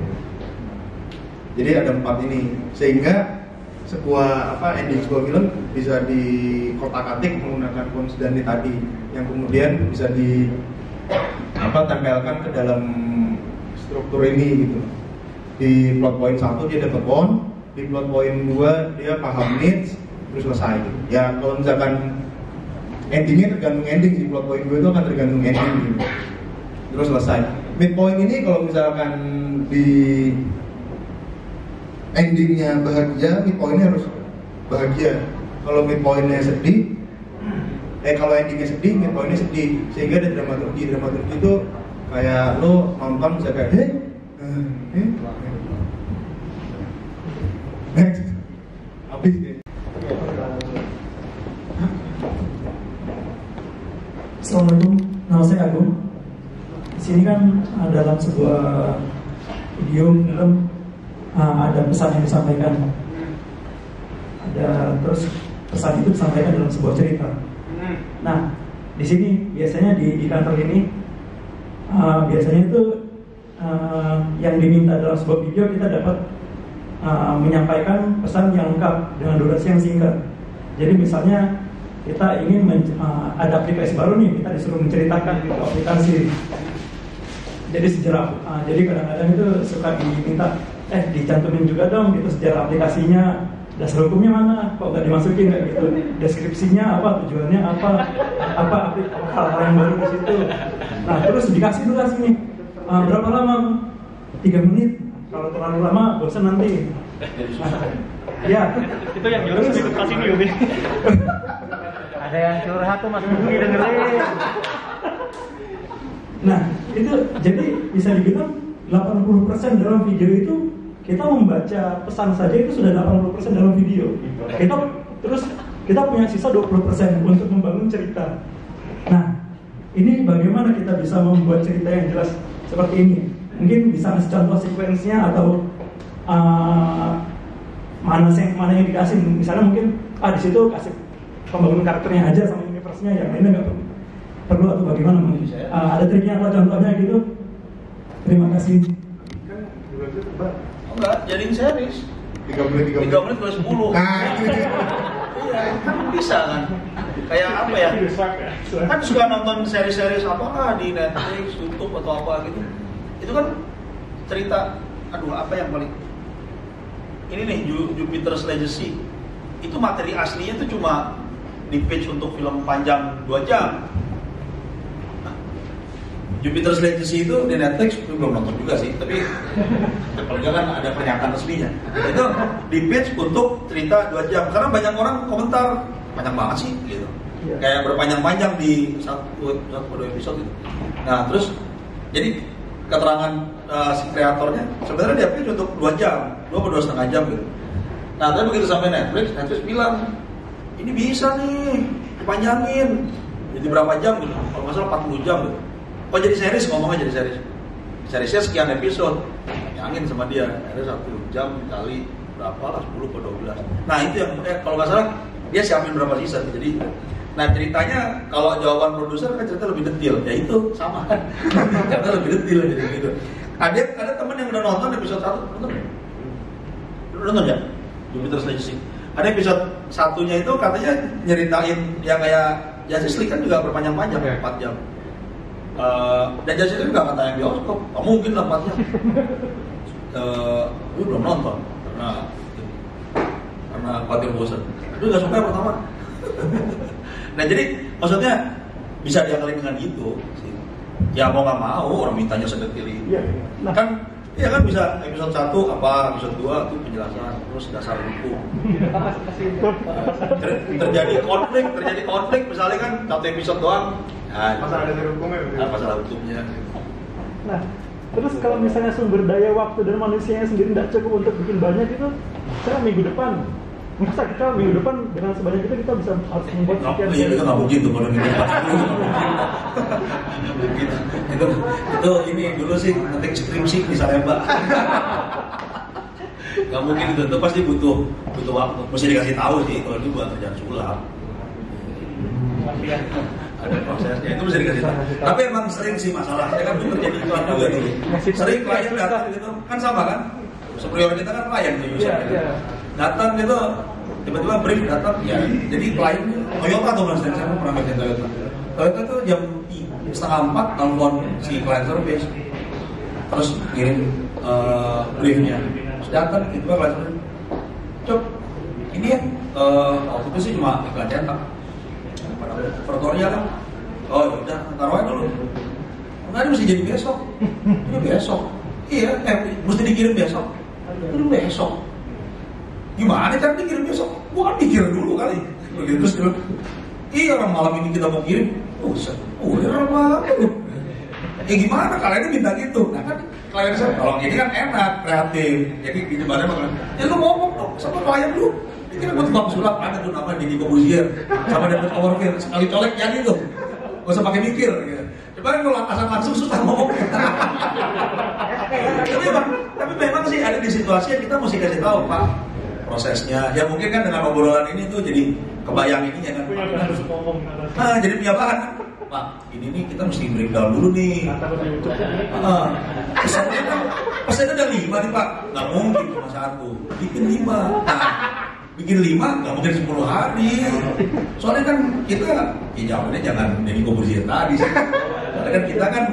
Jadi ada 4 ini, sehingga sebuah ending sebuah film bisa dikotak-atik menggunakan wants dan need tadi, yang kemudian bisa tempelkan ke dalam struktur ini gitu. Di plot point 1 dia dapat want, di plot point 2 dia paham needs, terus selesai. Ya kalau misalkan endingnya tergantung ending sih, plot point 2 itu akan tergantung ending gitu. Terus selesai. Midpoint ini kalau misalkan di endingnya bahagia, midpointnya harus bahagia. Kalau midpointnya sedih, kalau endingnya sedih, midpointnya sedih. Sehingga ada dramaturgi itu kayak lo nonton bisa kayak next habis ya. Assalamualaikum, nama saya Agung. Di sini kan dalam sebuah video film ada pesan yang disampaikan. Terus pesan itu disampaikan dalam sebuah cerita. Nah, di sini biasanya di kantor ini biasanya itu yang diminta dalam sebuah video kita dapat menyampaikan pesan yang lengkap dengan durasi yang singkat. Jadi misalnya kita ingin ada aplikasi baru nih, kita disuruh menceritakan itu aplikasi. Jadi sejarah, jadi kadang-kadang itu suka diminta, dicantumin juga dong gitu sejarah aplikasinya, dasar hukumnya mana, kok nggak dimasukin kayak gitu, deskripsinya apa, tujuannya apa hal-hal yang baru di situ. Nah terus dikasih durasi nih, berapa lama? 3 menit. Kalau terlalu lama bosan nanti. Ya, itu yang jelas ikut kasih nih Umi. Ada yang curhat tuh Mas Budi dengerin. Nah, itu jadi bisa dibilang 80% dalam video itu kita membaca pesan saja itu sudah 80% dalam video. Kita punya sisa 20% untuk membangun cerita. Nah, ini bagaimana kita bisa membuat cerita yang jelas seperti ini? Mungkin bisa kasih contoh sekuensinya atau mana yang dikasih. Misalnya mungkin di situ kasih pembangunan karakternya aja sama universe-nya, yang lainnya nggak perlu atau bagaimana mungkin? Ada triknya atau contohnya gitu? Terima kasih. Enggak, jadiin series 3 menit 10. Nah, itu. Iya, kan bisa kan. Kayak apa ya? Kan suka nonton seri-seri apa di Netflix, YouTube atau apa gitu. Itu kan cerita, apa yang paling ini nih, Jupiter's Legacy. Itu materi aslinya tuh cuma di pitch untuk film panjang 2 jam. Jupiter's Legacy itu di Netflix, itu belum nonton juga sih, tapi paling kan ada pernyataan resminya. Itu di pitch untuk cerita 2 jam, karena banyak orang komentar, panjang banget sih gitu. Kayak berpanjang-panjang di satu episode itu. Nah terus, jadi keterangan si kreatornya, sebenarnya dia pitch untuk 2 jam, 2,5 jam gitu. Nah tapi begitu sampai Netflix bilang, ini bisa nih, dipanjangin. Jadi berapa jam gitu, kalau nggak salah 40 jam gitu. Oh jadi series, ngomongnya jadi series. Seriesnya sekian episode, panjangin sama dia. Ada 1 jam kali berapa lah, 10 ke 12. Nah itu yang, kalau nggak salah, dia siapin berapa season. Jadi, nah ceritanya kalau jawaban produser kan cerita lebih detail, ya itu sama. Cerita lebih detail jadi gitu. Ada teman yang udah nonton episode 1, nonton ya? Jupiter's Legacy. Ada episode 1-nya itu katanya nyeritain yang kayak Justice League kan juga berpanjang-panjang 4 jam. Dan Justice League nggak kata yang bioskop, nggak mungkin lah 4 jam. Gue belum nonton karena khawatir bosan. Gue nggak suka yang pertama. Nah jadi maksudnya bisa diakalin dengan itu. Ya mau nggak mau orang mintanya sedetil itu. Nah. Kan bisa episode 1 apa, episode 2 itu penjelasan, terus dasar hukum. Terjadi konflik misalnya kan 1 episode doang. Masalah dasar hukumnya. Masalah hukumnya. Nah, terus kalau misalnya sumber daya waktu dan manusianya sendiri tidak cukup untuk bikin banyak itu, saya minggu depan masa kita minggu depan dengan sebanyak itu kita bisa harus membuat sekian. Iya, itu nggak mungkin tuh kalau minggu depan. Itu ini dulu sih ngetik skripsi di Salemba. Nggak mungkin itu pasti butuh waktu. Mesti dikasih tahu sih kalau itu buat kerjaan sulap. Ada prosesnya itu mesti dikasih tahu. Tapi emang sering sih masalahnya kan terjadi iklan juga nih. Sering klien datang gitu kan sama kan? Superior kita kan klien tuh user. Datang gitu tiba-tiba brief datang ya jadi klien Toyota tuh mas saya pernah bikin Toyota tuh jam 3:30 telepon si client service terus kirim briefnya terus datang gitu client service cok ini ya waktu itu sih cuma iklan cetak pada operatornya kan oh udah taruh aja dulu nggak mesti jadi besok ini besok iya mesti dikirim besok itu besok gimana cara dikirim besok? Gua kan mikir dulu kali. Begitu terus bilang, iya orang malam ini kita mau kirim. Orang malam itu. Gimana kalian ini minta gitu? Nah kan klien saya kalau ini kan enak, kreatif. Jadi di depannya bakalan, ya lu ngomong dong sama klien lu. Ini kan buat bang sulap ada tuh nama Deddy Corbuzier sama David Copperfield sekali colek jadi tuh. Gak usah pakai mikir. Gitu. Coba kalau atasan langsung susah ngomong. Tapi memang sih ada di situasi yang kita mesti kasih tahu Pak. Prosesnya, ya mungkin kan dengan obrolan ini tuh jadi kebayang ini ya kan jadi punya bahan Pak, ini nih kita mesti breakdown dulu nih pesannya ada 5 nih Pak nggak mungkin cuma 1 bikin 5 bikin 5 nggak mungkin 10 hari soalnya kan kita ya jawabannya jangan Deddy Corbuzier tadi sih soalnya kan kita kan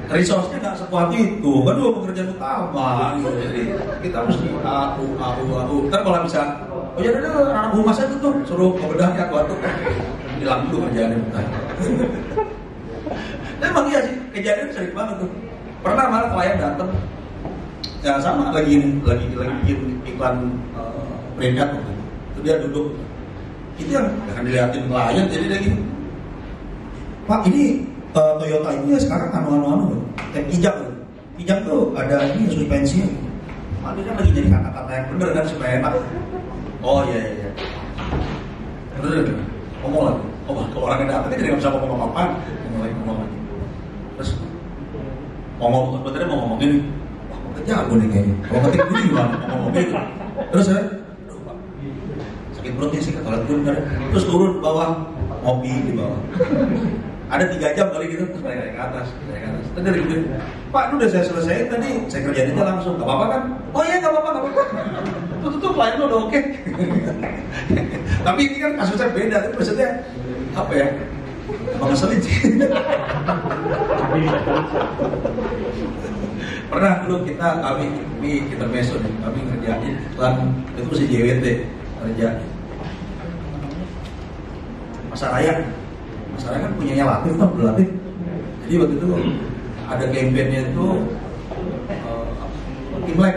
resource-nya nggak sekuat itu, kan dua pekerjaan utama gitu. Jadi kita mesti ntar kalau bisa oh ya udah anak humas aja tuh suruh ngebedahnya waktu hilang dulu kerjaannya bentar. Dan emang iya sih kejadian sering banget tuh. Pernah malah klien datang ya sama lagi bikin iklan brand waktu itu dia duduk itu yang akan dilihatin klien jadi dia gini Pak ini Toyota itu ya sekarang kijang tuh ada ini suspensinya. Ini kan lagi jadi kata-kata yang bener kan supaya enak. Oh iya. Bener. Ngomong lagi. Kalau orang yang datang kan jadi nggak bisa ngomong apa-apa. Ngomong lagi. Terus ngomong ngomongin. Wah, kok jago nih kayaknya. Kalau ketik dulu gimana ngomong gitu. Terus saya, aduh Pak, sakit perutnya sih kata dulu bener. Terus turun ke bawah, ngopi di bawah. Ada 3 jam kali gitu, terus naik ke atas. Terus dari gitu, Pak, itu udah saya selesaiin tadi, saya kerjain aja langsung, gak apa-apa kan? Oh iya, gak apa-apa. Tuh, klien lo udah oke. Tapi ini kan kasusnya beda, tapi maksudnya, apa ya? Emang ngeselin sih. Pernah dulu kita besok nih, kami ngerjain iklan, itu mesti JWT, kerja. Masalahnya kan punyanya Latif kan, Latif. Jadi waktu itu ada campaign-nya itu Imlek.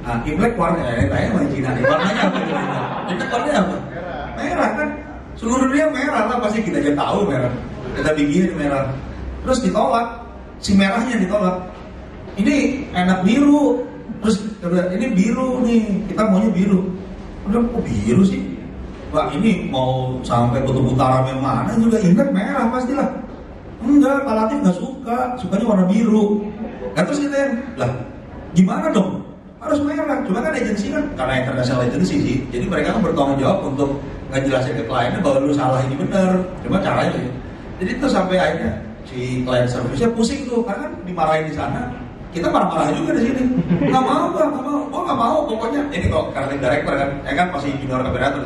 Nah, Imlek warnanya, tanya sama Cina nih, warnanya apa? Imlek warnanya apa? Merah kan? Seluruh dunia merah lah, pasti kita aja tahu merah. Kita bikin merah. Terus ditolak, si merahnya ditolak. Ini enak biru. Terus ini biru nih, kita maunya biru. Udah kok biru sih? Pak ini mau sampai kutub utara yang mana juga Imlek merah pastilah. Enggak, Pak Latif nggak suka, sukanya warna biru. Nah terus kita yang, lah gimana dong? Harus merah. Cuma kan agensi kan, karena international agency sih, jadi mereka kan bertanggung jawab untuk ngejelasin ke kliennya bahwa lu salah ini benar. Cuma caranya ya. Jadi itu sampai akhirnya si client service-nya pusing tuh, karena kan dimarahin di sana. Kita marah-marah juga di sini. Nggak mau, oh nggak mau. Pokoknya ini kok karena director kan, kan pasti junior operator.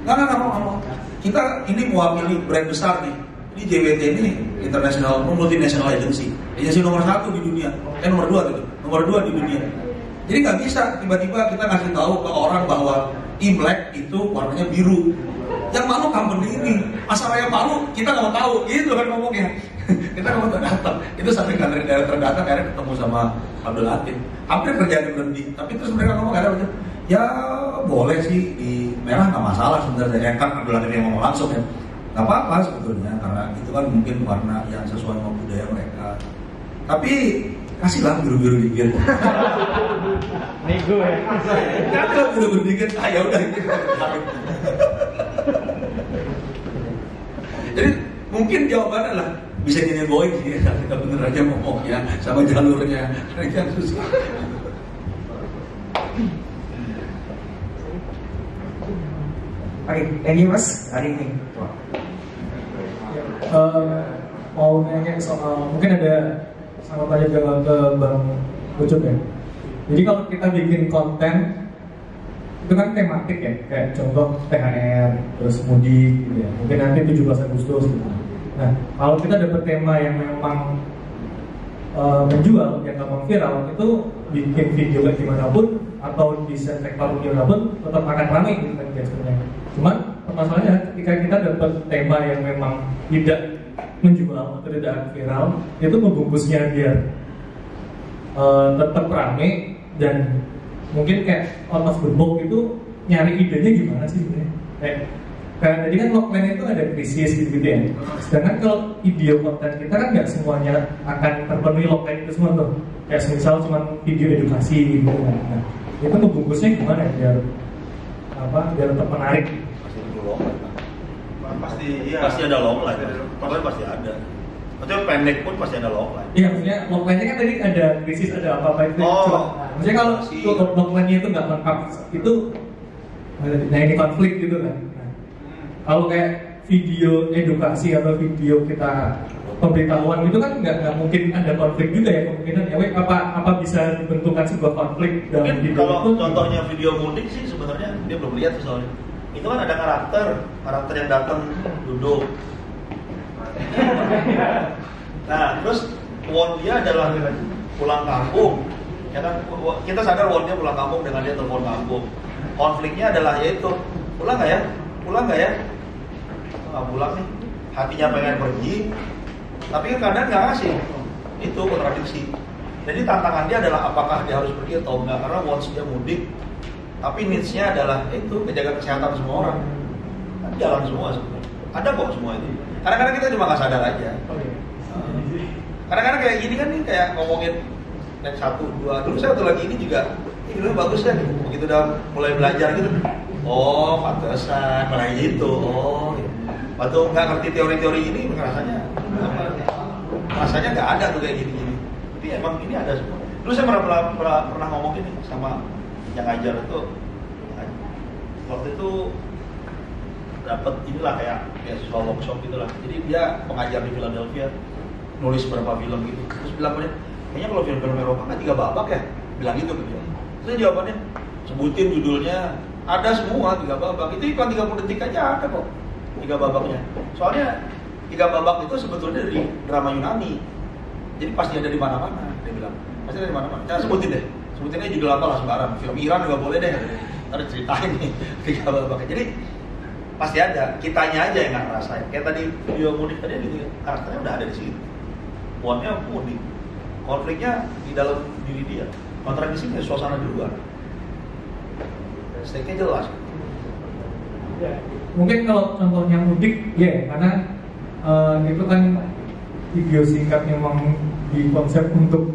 Nggak mau. kita ini mewakili brand besar nih. Ini JWT ini international multinational agency nomor 1 di dunia, nomor 2 di dunia. Jadi nggak bisa tiba-tiba kita kasih tahu ke orang bahwa Imlek itu warnanya biru. Yang malu company ini, masalah yang malu kita nggak mau tahu, gitu kan ngomongnya. Kita nggak mau datang. Itu sampai dari daerah terdatang akhirnya ketemu sama Abdul Latif. Hampir kerjaan berhenti, tapi terus mereka ngomong ada ya boleh sih di merah nggak masalah sebenarnya, kan Abdul Latif yang ngomong langsung ya. Nggak apa-apa sebetulnya, karena itu kan mungkin warna yang sesuai sama budaya mereka. Tapi kasihlah biru-biru dikit. Nego ya. Kasihlah biru-biru dikit. Ya udah ini. Jadi mungkin jawabannya adalah bisa jadi boy sih, kita bener aja ngomongnya sama jalurnya. Itu yang susah. Oke, thank you Mas hari ini. Mau nanya soal, mungkin ada sama tanya jawab ke Bang Ucup ya. Jadi kalau kita bikin konten itu kan tematik ya, kayak contoh THR, terus mudik gitu ya. Mungkin nanti 17 Agustus gitu. Nah, kalau kita dapat tema yang memang menjual, yang gampang viral, itu bikin video kayak gimana pun atau di sektor gimana pun tetap akan ramai gitu kan sebenarnya. Cuman masalahnya ketika kita dapat tema yang memang tidak menjual atau tidak viral, itu membungkusnya biar tetap ramai dan mungkin kayak Mas Gembok itu nyari idenya gimana sih sebenarnya? Kayak tadi kan logline itu ada krisis gitu ya. Sedangkan kalau video konten kita kan nggak semuanya akan terpenuhi logline itu semua tuh. Kayak misal cuma video edukasi gitu kan. Nah, itu membungkusnya gimana ya biar tetap menarik? Pasti ada logline. Pokoknya pasti ada. Maksudnya pendek pun pasti ada logline. Iya, maksudnya logline-nya kan tadi ada krisis, ada apa-apa itu. Maksudnya kalau logline-nya itu nggak lengkap, itu nah ini konflik gitu kan. Nah, kalau kayak video edukasi atau video kita pemberitahuan itu kan nggak mungkin ada konflik juga ya kemungkinan ya. Apa bisa dibentukkan sebuah konflik dalam video kalau itu? Contohnya video mudik sih sebenarnya dia belum lihat soalnya. Itu kan ada karakter yang datang duduk. Nah, terus won dia adalah pulang kampung. Ya kan, kita sadar wonnya pulang kampung dengan dia telepon kampung. Konfliknya adalah yaitu pulang nggak ya? Pulang nih. Hatinya pengen pergi, tapi kadang nggak ngasih. Itu kontradiksi. Jadi tantangan dia adalah apakah dia harus pergi atau enggak, karena once dia mudik, tapi needs-nya adalah itu menjaga kesehatan semua orang. Kan jalan semua sebenarnya. Ada kok semua itu. Kadang-kadang kita cuma nggak sadar aja. Kadang-kadang kayak gini kan nih kayak ngomongin next 1, 2. Dulu saya waktu lagi ini juga dulu bagus ya gitu. Begitu udah mulai belajar gitu. Oh, pantesan malah gitu. Oh, gitu. Waktu nggak ngerti teori-teori ini rasanya nggak ada tuh kayak gini-gini. Tapi emang ini ada semua. Dulu saya pernah ngomong gini sama yang ngajar itu. Waktu itu dapat inilah kayak beasiswa workshop gitulah. Jadi dia pengajar di Philadelphia, nulis beberapa film gitu. Terus bilang kayaknya kalau film-film Eropa kan 3 babak ya, bilang gitu kan. Terus jawabannya sebutin judulnya, ada semua 3 babak. Itu iklan 30 detik aja ada kok 3 babaknya. Soalnya 3 babak itu sebetulnya dari drama Yunani. Jadi pasti ada di mana-mana, dia bilang. Pasti ada di mana-mana. Jangan sebutin deh. Sebutinnya judul apa lah sembarang. Film Iran juga boleh deh. Ada ceritain nih 3 babaknya. Jadi pasti ada, kitanya aja yang nggak ngerasain. Kayak tadi video mudik tadi gitu, karakternya udah ada di situ. Puannya mudik, konfliknya di dalam diri dia, kontradiksi di suasana di luar. Stake-nya jelas. Ya, mungkin kalau contohnya mudik, ya karena itu kan video singkat memang di konsep untuk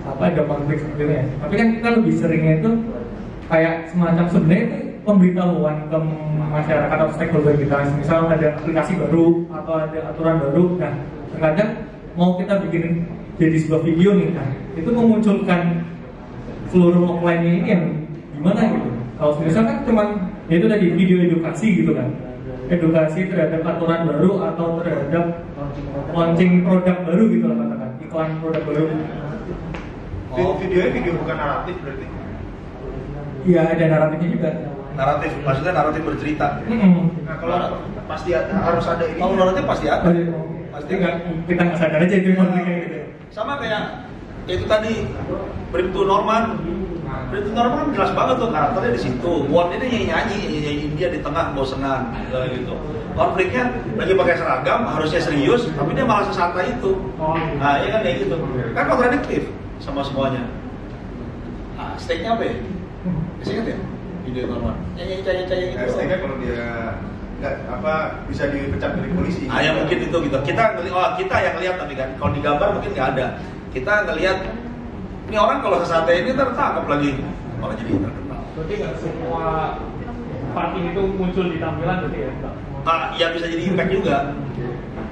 ada konflik sebenarnya. Tapi kan kita lebih seringnya itu kayak semacam sebenarnya itu pemberitahuan ke masyarakat atau stakeholder kita. Misal ada aplikasi baru atau ada aturan baru, nah terkadang mau kita bikin jadi sebuah video nih, nah itu memunculkan seluruh offline ini yang gimana gitu. Kalau misalkan cuman itu tadi video edukasi gitu kan, edukasi terhadap aturan baru atau terhadap launching produk baru gitu lah katakan, iklan produk baru. Videonya video bukan naratif berarti? Iya, ada naratifnya juga. naratif, maksudnya naratif bercerita. Nah, kalau pasti harus ada ini. Kalau naratif pasti ada. Pasti nggak, kita nggak sadar aja itu konfliknya gitu. Sama kayak itu tadi Bribtu Norman. Bribtu Norman jelas banget tuh karakternya di situ. Won ini nyanyi dia di tengah bosenan gitu. Konfliknya lagi pakai seragam, harusnya serius, tapi dia malah sesantai itu. Nah, ya kan kayak gitu. Kan kontradiktif sama semuanya. Nah, stake-nya apa ya? Bisa ingat ya? Video Norman. Nyanyi gitu. Stake-nya kalau dia nggak bisa dipecat dari polisi. Ah, ya mungkin itu gitu. Kita yang ngelihat tapi kan kalau di gambar mungkin nggak ada. Kita ngelihat ini orang kalau sesantai ini tertangkap lagi, malah jadi terkenal. Berarti nggak semua part ini tuh muncul di tampilan berarti ya? Ya bisa jadi impact juga.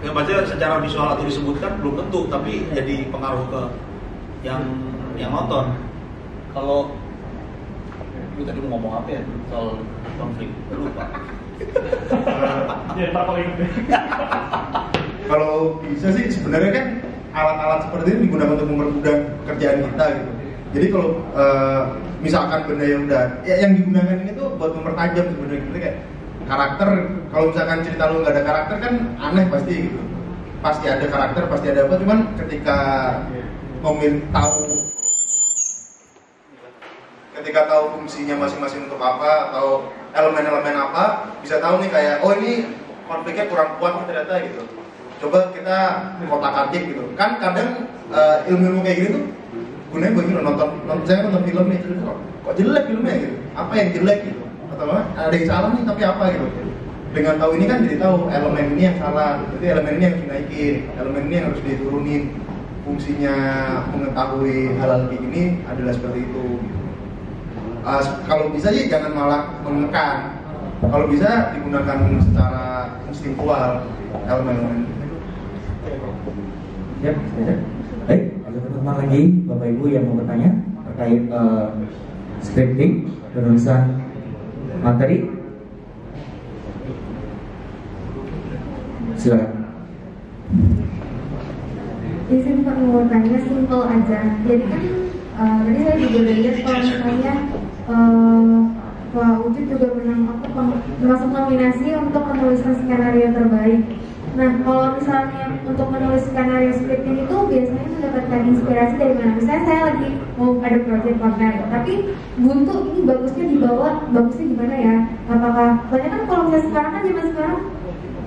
Yang pasti secara visual atau disebutkan belum tentu, tapi jadi pengaruh ke yang nonton. Kalau gue tadi mau ngomong apa ya soal konflik, lupa. Ya, tak ingat deh. Kalau bisa sih sebenarnya kan alat-alat seperti ini digunakan untuk mempermudah pekerjaan kita gitu. Jadi kalau misalkan benda yang yang digunakan ini tuh buat mempertajam sebenarnya gitu kayak karakter. Kalau misalkan cerita lu nggak ada karakter kan aneh pasti gitu. Pasti ada karakter, pasti ada apa. Cuman ketika tahu fungsinya masing-masing untuk apa atau elemen-elemen apa, bisa tahu nih kayak oh ini konfliknya kurang kuat ternyata gitu. Coba kita kotak-atik gitu. Kan kadang ilmu-ilmu kayak gini tuh gunanya buat nonton film nih, kok jelek filmnya gitu. Apa yang jelek gitu? Atau ada yang salah nih tapi apa gitu. Dengan tahu ini kan jadi tahu elemen ini yang salah, jadi elemen ini yang harus dinaikin, elemen ini yang harus diturunin. Fungsinya mengetahui hal-hal kayak gini adalah seperti itu. Kalau bisa sih jangan malah mengekang. Kalau bisa digunakan secara instinktual elemen-elemen. Ya, baik. Ada teman-teman lagi, Bapak Ibu yang mau bertanya terkait scripting, penulisan materi. Silakan. Ini saya mau bertanya simpel aja. Jadi kan tadi saya juga lihat kalau misalnya Pak Wujud juga masuk nominasi untuk penulisan skenario terbaik. Nah, kalau misalnya untuk menulis skenario scripting itu biasanya mendapatkan inspirasi dari mana? Misalnya saya lagi mau ada project konten, tapi buntu ini bagusnya gimana ya? Apakah banyak kan kalau misalnya sekarang kan zaman sekarang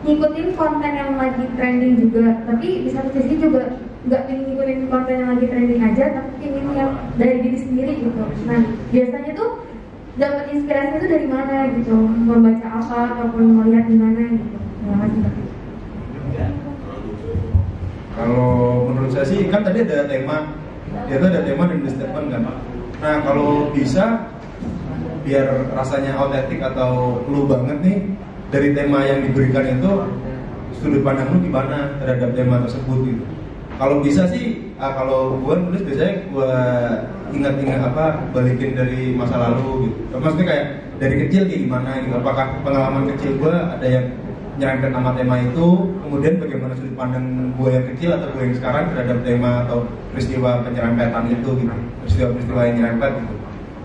ngikutin konten yang lagi trending juga, tapi di satu sisi juga nggak ingin ngikutin konten yang lagi trending aja, tapi ingin yang dari diri sendiri gitu. Nah, biasanya tuh dapat inspirasi itu dari mana gitu? Membaca apa ataupun melihat di mana gitu? Kalau menurut saya sih kan tadi ada tema, dan the statement kan. Nah kalau bisa biar rasanya autentik atau lu banget nih dari tema yang diberikan itu sudut pandang lu gimana terhadap tema tersebut gitu. Kalau bisa sih, kalau gue nulis biasanya gue ingat-ingat balikin dari masa lalu gitu. Maksudnya kayak dari kecil kayak gimana gitu. Apakah pengalaman kecil gue ada yang nyerempet nama tema itu, kemudian bagaimana sudut pandang gue yang kecil atau gue yang sekarang terhadap tema atau peristiwa penyerempetan itu gitu, peristiwa yang nyerempet gitu.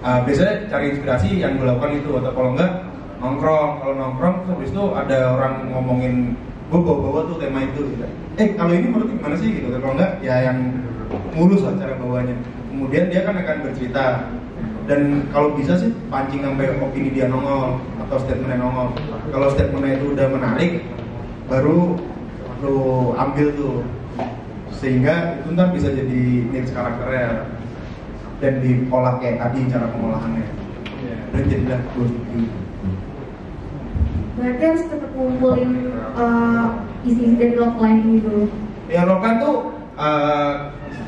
Biasanya cari inspirasi yang gue lakukan itu, atau kalau enggak kalau nongkrong habis itu ada orang ngomongin gue bawa tuh tema itu gitu. Kalau ini menurut gimana sih gitu, kalau enggak ya yang mulus lah cara bawanya. Kemudian dia kan akan bercerita, dan kalau bisa sih pancing sampai opini dia nongol atau statementnya nongol. Kalau statementnya itu udah menarik, baru lo ambil tuh, sehingga itu ntar bisa jadi niche karakternya dan diolah kayak tadi cara pengolahannya. Dan jadilah gue. Berarti harus tetap ngumpulin isi-isi dari logline gitu. Ya logline tuh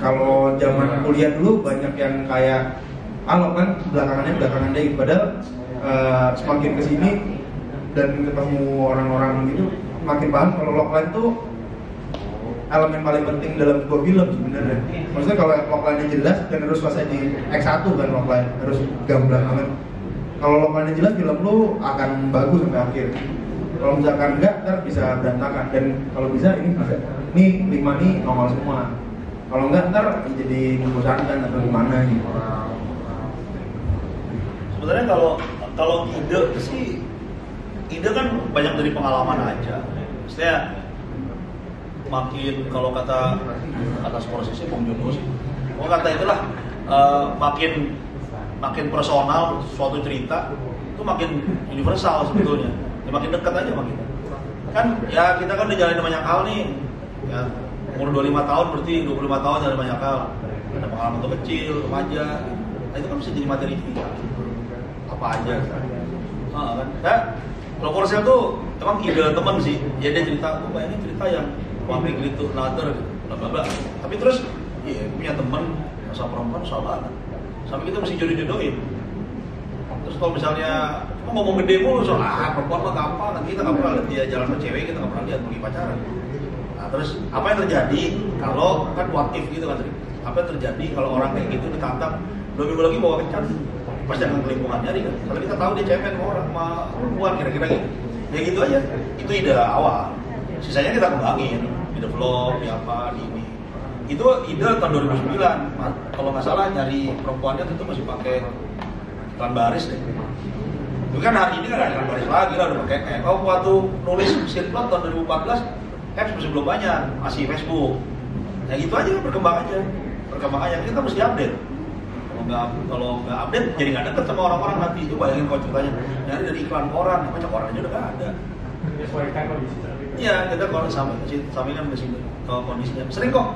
kalau zaman kuliah dulu banyak yang kayak kan belakangan deh, padahal semakin kesini dan ketemu orang-orang gitu makin paham kalau logline tuh elemen paling penting dalam sebuah film sebenarnya. Maksudnya kalau logline-nya jelas dan harus pas di X1 kan logline harus gamblang banget. Kalau logline-nya jelas film lu akan bagus sampai akhir. Kalau misalkan enggak, ntar bisa berantakan. Dan kalau bisa ini 5 nih nongol semua. Kalau enggak ntar jadi membosankan atau gimana gitu. Sebenarnya kalau ide kan banyak dari pengalaman aja. Maksudnya makin kalau kata Scorsese Bong Joon-ho sih, kata itulah makin personal suatu cerita itu makin universal sebetulnya. Ya makin dekat aja sama kita. Kan ya kita kan udah jalanin banyak hal nih. Ya umur 25 tahun berarti 25 tahun jalanin banyak hal. Ada pengalaman waktu kecil, remaja. Nah itu kan bisa jadi materi kita. Apa aja kan. Kan. Nah, kalau Korsel tuh emang ide teman sih. Ya dia cerita, ini cerita yang one week gitu, another, bla bla bla. Tapi terus ya punya teman masa perempuan susah banget. Sampai kita mesti jodoh-jodohin. Terus kalau misalnya ngomong gede mulu soal perempuan mah gampang, nanti kita nggak pernah lihat dia jalan sama cewek, kita nggak pernah lihat pergi pacaran. Nah terus apa yang terjadi kalau kan what if gitu kan? Apa yang terjadi kalau orang kayak gitu ditantang 2 minggu lagi bawa kencan, pasti akan kelimpungan nyari kan? Kalau kita tahu dia cewek sama orang sama perempuan kira-kira gitu, ya gitu aja. Itu ide awal. Sisanya kita kembangin, di develop, di apa, di ini. Itu ide tahun 2009. Kalau nggak salah nyari perempuannya itu masih pakai iklan baris deh. Itu kan hari ini kan ada iklan baris lagi lah, udah pakai kalau waktu nulis Sirplot tahun 2014, apps masih belum banyak, masih Facebook. Ya gitu aja, berkembang aja. Kita mesti update. Kalau nggak update, jadi nggak deket sama orang-orang nanti. Itu bayangin kalau ceritanya nyari dari iklan koran, banyak koran aja udah nggak ada. Iya, kita kalau sampaikan ke sini ke kondisinya. Sering kok.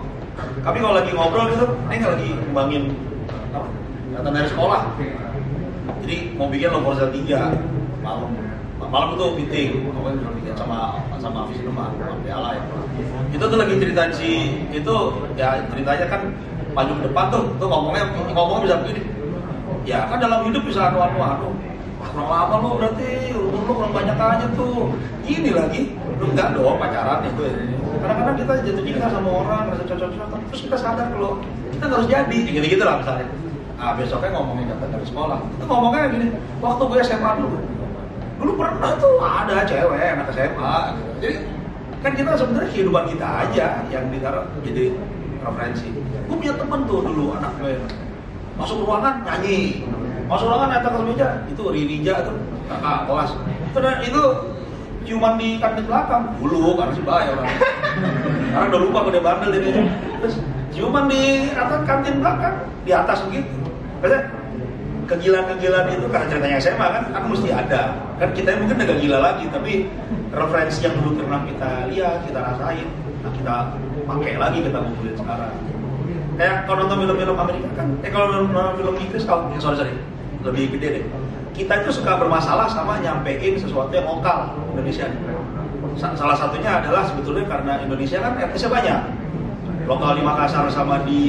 Kami kalau lagi ngobrol gitu, ini lagi ngembangin data dari sekolah. Jadi mau bikin logo 3 malam itu meeting sama Hafiz Numan, sama Piala ya. Itu tuh lagi ceritain itu ya ceritanya kan maju ke depan tuh ngomongnya bisa begini. Ya kan dalam hidup bisa anu. Kurang lama lo berarti umur lo kurang banyak aja tuh. Ini lagi lu enggak dong pacaran itu. Kadang-kadang kita jatuh cinta sama orang, rasa cocok-cocok, terus kita sadar kalau kita harus jadi, gitu-gitu lah misalnya. Nah besoknya ngomongin data dari sekolah, itu ngomongnya gini, waktu gue SMA dulu pernah tuh ada cewek anak SMA. Jadi kan kita sebenarnya kehidupan kita aja yang ditaruh jadi referensi. Gue punya temen tuh dulu anak gue masuk ruangan nyanyi, masuk ruangan atas meja itu Rinija tuh kakak kelas. Itu ciuman di kantin belakang dulu karena si bayar orang. Karena udah lupa gue bandel ini. Terus ciuman di atas kantin belakang di atas begitu. Maksudnya kegilaan itu karena ceritanya SMA kan mesti ada. Kan kita mungkin udah gila lagi, tapi referensi yang dulu pernah kita lihat, kita rasain, nah kita pakai lagi, kita ngumpulin sekarang. Kayak kalau nonton film-film Amerika kan, kalau nonton film Inggris sorry, lebih gede deh. Kita itu suka bermasalah sama nyampein sesuatu yang lokal Indonesia. Salah satunya adalah sebetulnya karena Indonesia kan etnisnya banyak. Lokal di Makassar sama di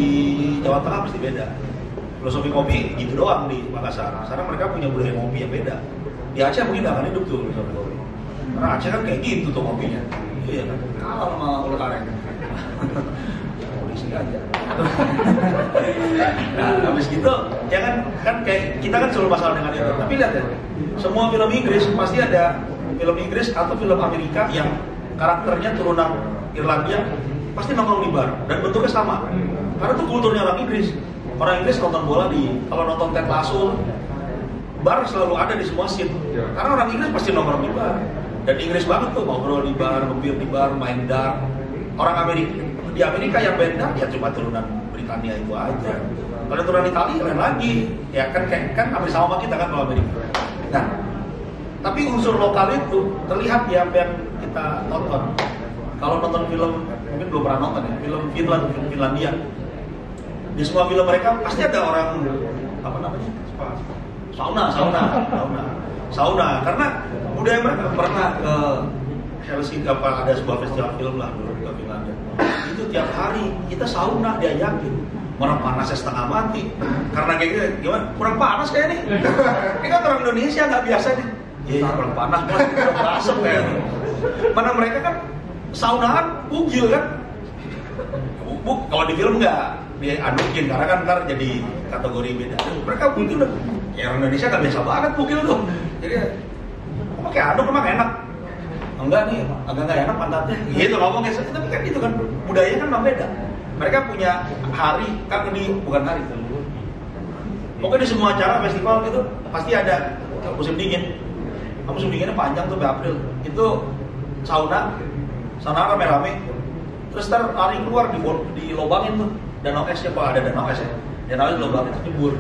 Jawa Tengah pasti beda. Filosofi kopi gitu doang di Makassar. Karena mereka punya budaya kopi yang beda. Di Aceh mungkin nggak akan hidup tuh filosofi kopi. Karena Aceh kan kayak gitu tuh kopinya. Iya kan, kalah sama ulet aren. Polisi aja. Nah, habis gitu, ya kan kayak kita kan selalu masalah dengan itu. Tapi lihat ya, semua film Inggris pasti ada film Inggris atau film Amerika yang karakternya turunan Irlandia pasti nongkrong di bar dan bentuknya sama. Karena itu kulturnya orang Inggris. Orang Inggris nonton bola kalau nonton Ted Lasso, bar selalu ada di semua scene. Karena orang Inggris pasti nongkrong di bar. Dan Inggris banget tuh ngobrol di bar, ngebir di bar, main dart. Orang di Amerika yang main dart ya cuma turunan Britania itu aja. Kalau turunan Italia lain lagi. Ya kan hampir sama kita kan kalau Amerika. Nah, tapi unsur lokal itu terlihat di apa yang kita tonton. Kalau nonton film, mungkin belum pernah nonton ya, film Finlandia. Di semua film mereka pasti ada orang apa namanya? Sauna. Karena budaya mereka pernah ke Helsinki ada sebuah festival film lah dulu ke Finlandia. Itu tiap hari kita sauna diajakin. Orang panasnya setengah mati. Karena kayak gitu, gimana? Kurang panas kayak nih. Ini kan orang Indonesia nggak biasa nih. Iya, kurang panas, kurang asem kayak gitu. Mana mereka kan saunaan bugil kan? Kalau di film nggak dianukin karena kan ntar jadi kategori beda. Mereka bugil dong. Ya orang Indonesia nggak biasa banget bugil tuh. Jadi pakai aduk emang enak. Enggak nih, agak nggak enak pantatnya. Gitu ngomongnya. Tapi kan itu kan budaya kan memang beda. Mereka punya hari kan ini bukan hari tuh. Pokoknya di semua acara festival gitu pasti ada musim dingin. Musim dinginnya panjang tuh sampai April. Itu sauna rame-rame. Terus ntar lari keluar dilobangin tuh danau es ya, Pak, ada danau es ya. Danau es dilobangin terus nyebur.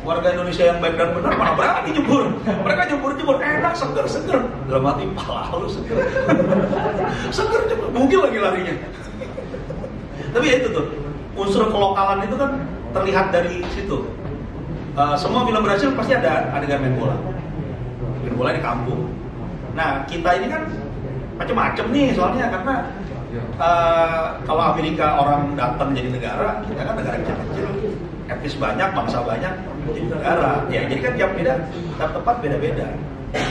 Warga Indonesia yang baik dan benar mana berani nyebur. Mereka nyebur enak, seger. Dalam hati pala lu seger. Seger cepet, mungkin lagi larinya. Tapi ya itu tuh, unsur kelokalan itu kan terlihat dari situ. Semua film berhasil pasti ada adegan main bola. Main bola di kampung. Nah, kita ini kan macam-macam nih soalnya karena kalau Amerika orang datang jadi negara, kita kan negara kecil-kecil, etnis banyak, bangsa banyak, jadi negara. Ya, jadi kan tiap tempat beda-beda.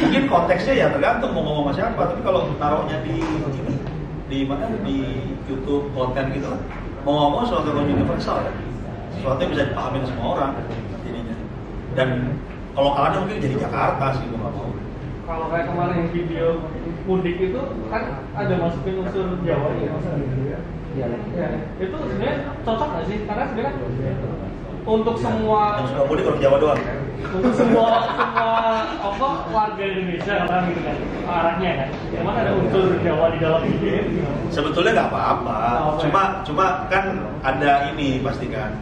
Mungkin konteksnya ya tergantung mau ngomong sama siapa. Tapi kalau taruhnya di YouTube konten gitu, mau ngomong sesuatu yang universal, sesuatu yang bisa dipahami semua orang jadinya. Dan kalau kalian mungkin jadi Jakarta sih, gue nggak mau. Kalau kayak kemarin yang video mudik itu kan ada masukin unsur Jawa ya, ya. Itu sebenarnya cocok nggak sih? Karena sebenarnya untuk semua yang suka mudik orang Jawa doang. Untuk semua warga Indonesia kan gitu kan arahnya kan. Cuman ada unsur Jawa di dalam video. Sebetulnya nggak apa-apa. Cuma kan ada ini pasti kan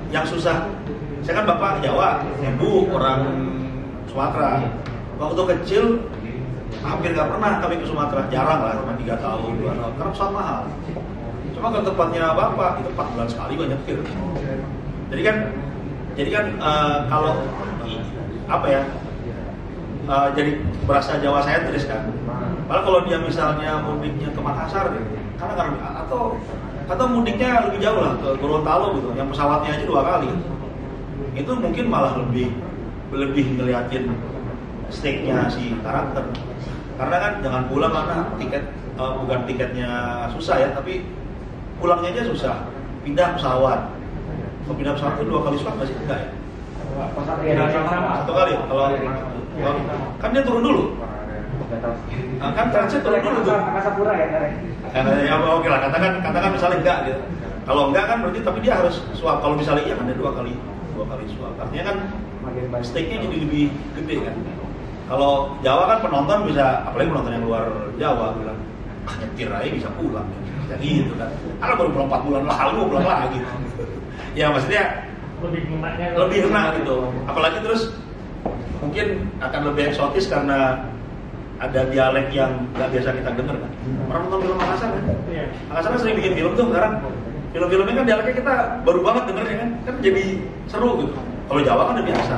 yang susah. Saya kan bapak Jawa, ibu orang Sumatera. Waktu kecil hampir nggak pernah kami ke Sumatera, jarang lah, cuma 3 tahun, 2 tahun, karena pesawat mahal. Cuma kalau tempatnya bapak itu 4 bulan sekali banyak nyetir. Jadi kan kalau apa ya, jadi berasa Jawa sentris kan. Padahal kalau dia misalnya mudiknya ke Makassar, atau mudiknya lebih jauh lah ke Gorontalo gitu, yang pesawatnya aja 2 kali, itu mungkin malah lebih ngeliatin stake-nya si karakter. Karena kan jangan pulang karena bukan tiketnya susah ya, tapi pulangnya aja susah. Pindah pesawat. Kalau pindah pesawat itu 2 kali swab masih enggak ya? Satu kali. Kalau kan dia turun dulu. Kan transit turun dulu tuh. Kasapura ya, Ya oke lah, katakan misalnya enggak gitu. Kalau enggak kan berarti tapi dia harus swab. Kalau misalnya iya kan dia 2 kali swab. Artinya kan stake-nya jadi lebih gede kan. Kalau Jawa kan penonton bisa, apalagi penonton yang luar Jawa bilang, nyetir aja bisa pulang. Jadi itu kan, kalau baru pulang 4 bulan lalu pulang lagi. Ya maksudnya lebih kena gitu. Apalagi terus mungkin akan lebih eksotis karena ada dialek yang nggak biasa kita dengar kan. Pernah nonton film Makassar kan? Makassar kan sering bikin film tuh sekarang. Film-filmnya kan dialeknya kita baru banget dengernya kan jadi seru gitu. Kalau Jawa kan udah biasa.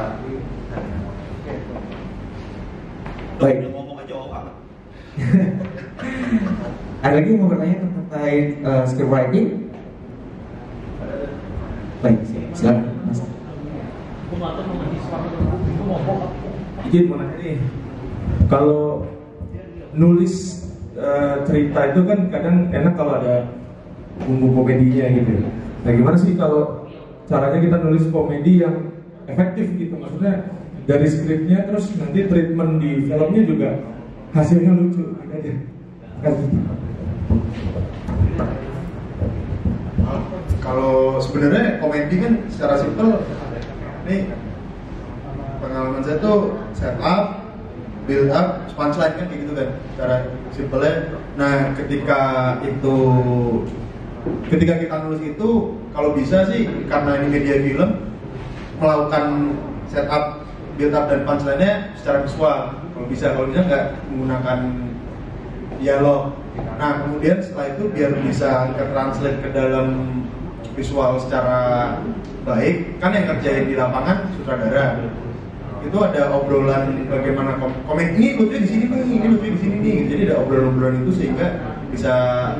Baik. Ngomong aja orang. Ada lagi yang mau bertanya terkait script writing? Baik, silakan Mas. Izin mau nanya nih, kalau nulis cerita itu kan kadang enak kalau ada bumbu komedinya gitu. Nah gimana sih kalau caranya kita nulis komedi yang efektif gitu, maksudnya dari skripnya terus nanti treatment di filmnya juga hasilnya lucu gitu aja. Kalau sebenarnya komedi kan secara simpel, nih pengalaman saya tuh setup, build up, punchline kan kayak gitu kan, cara simpelnya. Nah ketika kita nulis itu, kalau bisa sih karena ini media film, melakukan setup, build up dan punchline-nya secara visual. Kalau bisa nggak menggunakan dialog. Nah kemudian setelah itu biar bisa translate ke dalam visual secara baik, kan yang ngerjain di lapangan sutradara. Itu ada obrolan bagaimana komen ini lucunya di sini nih, ini lucunya di sini nih. Jadi ada obrolan-obrolan itu sehingga bisa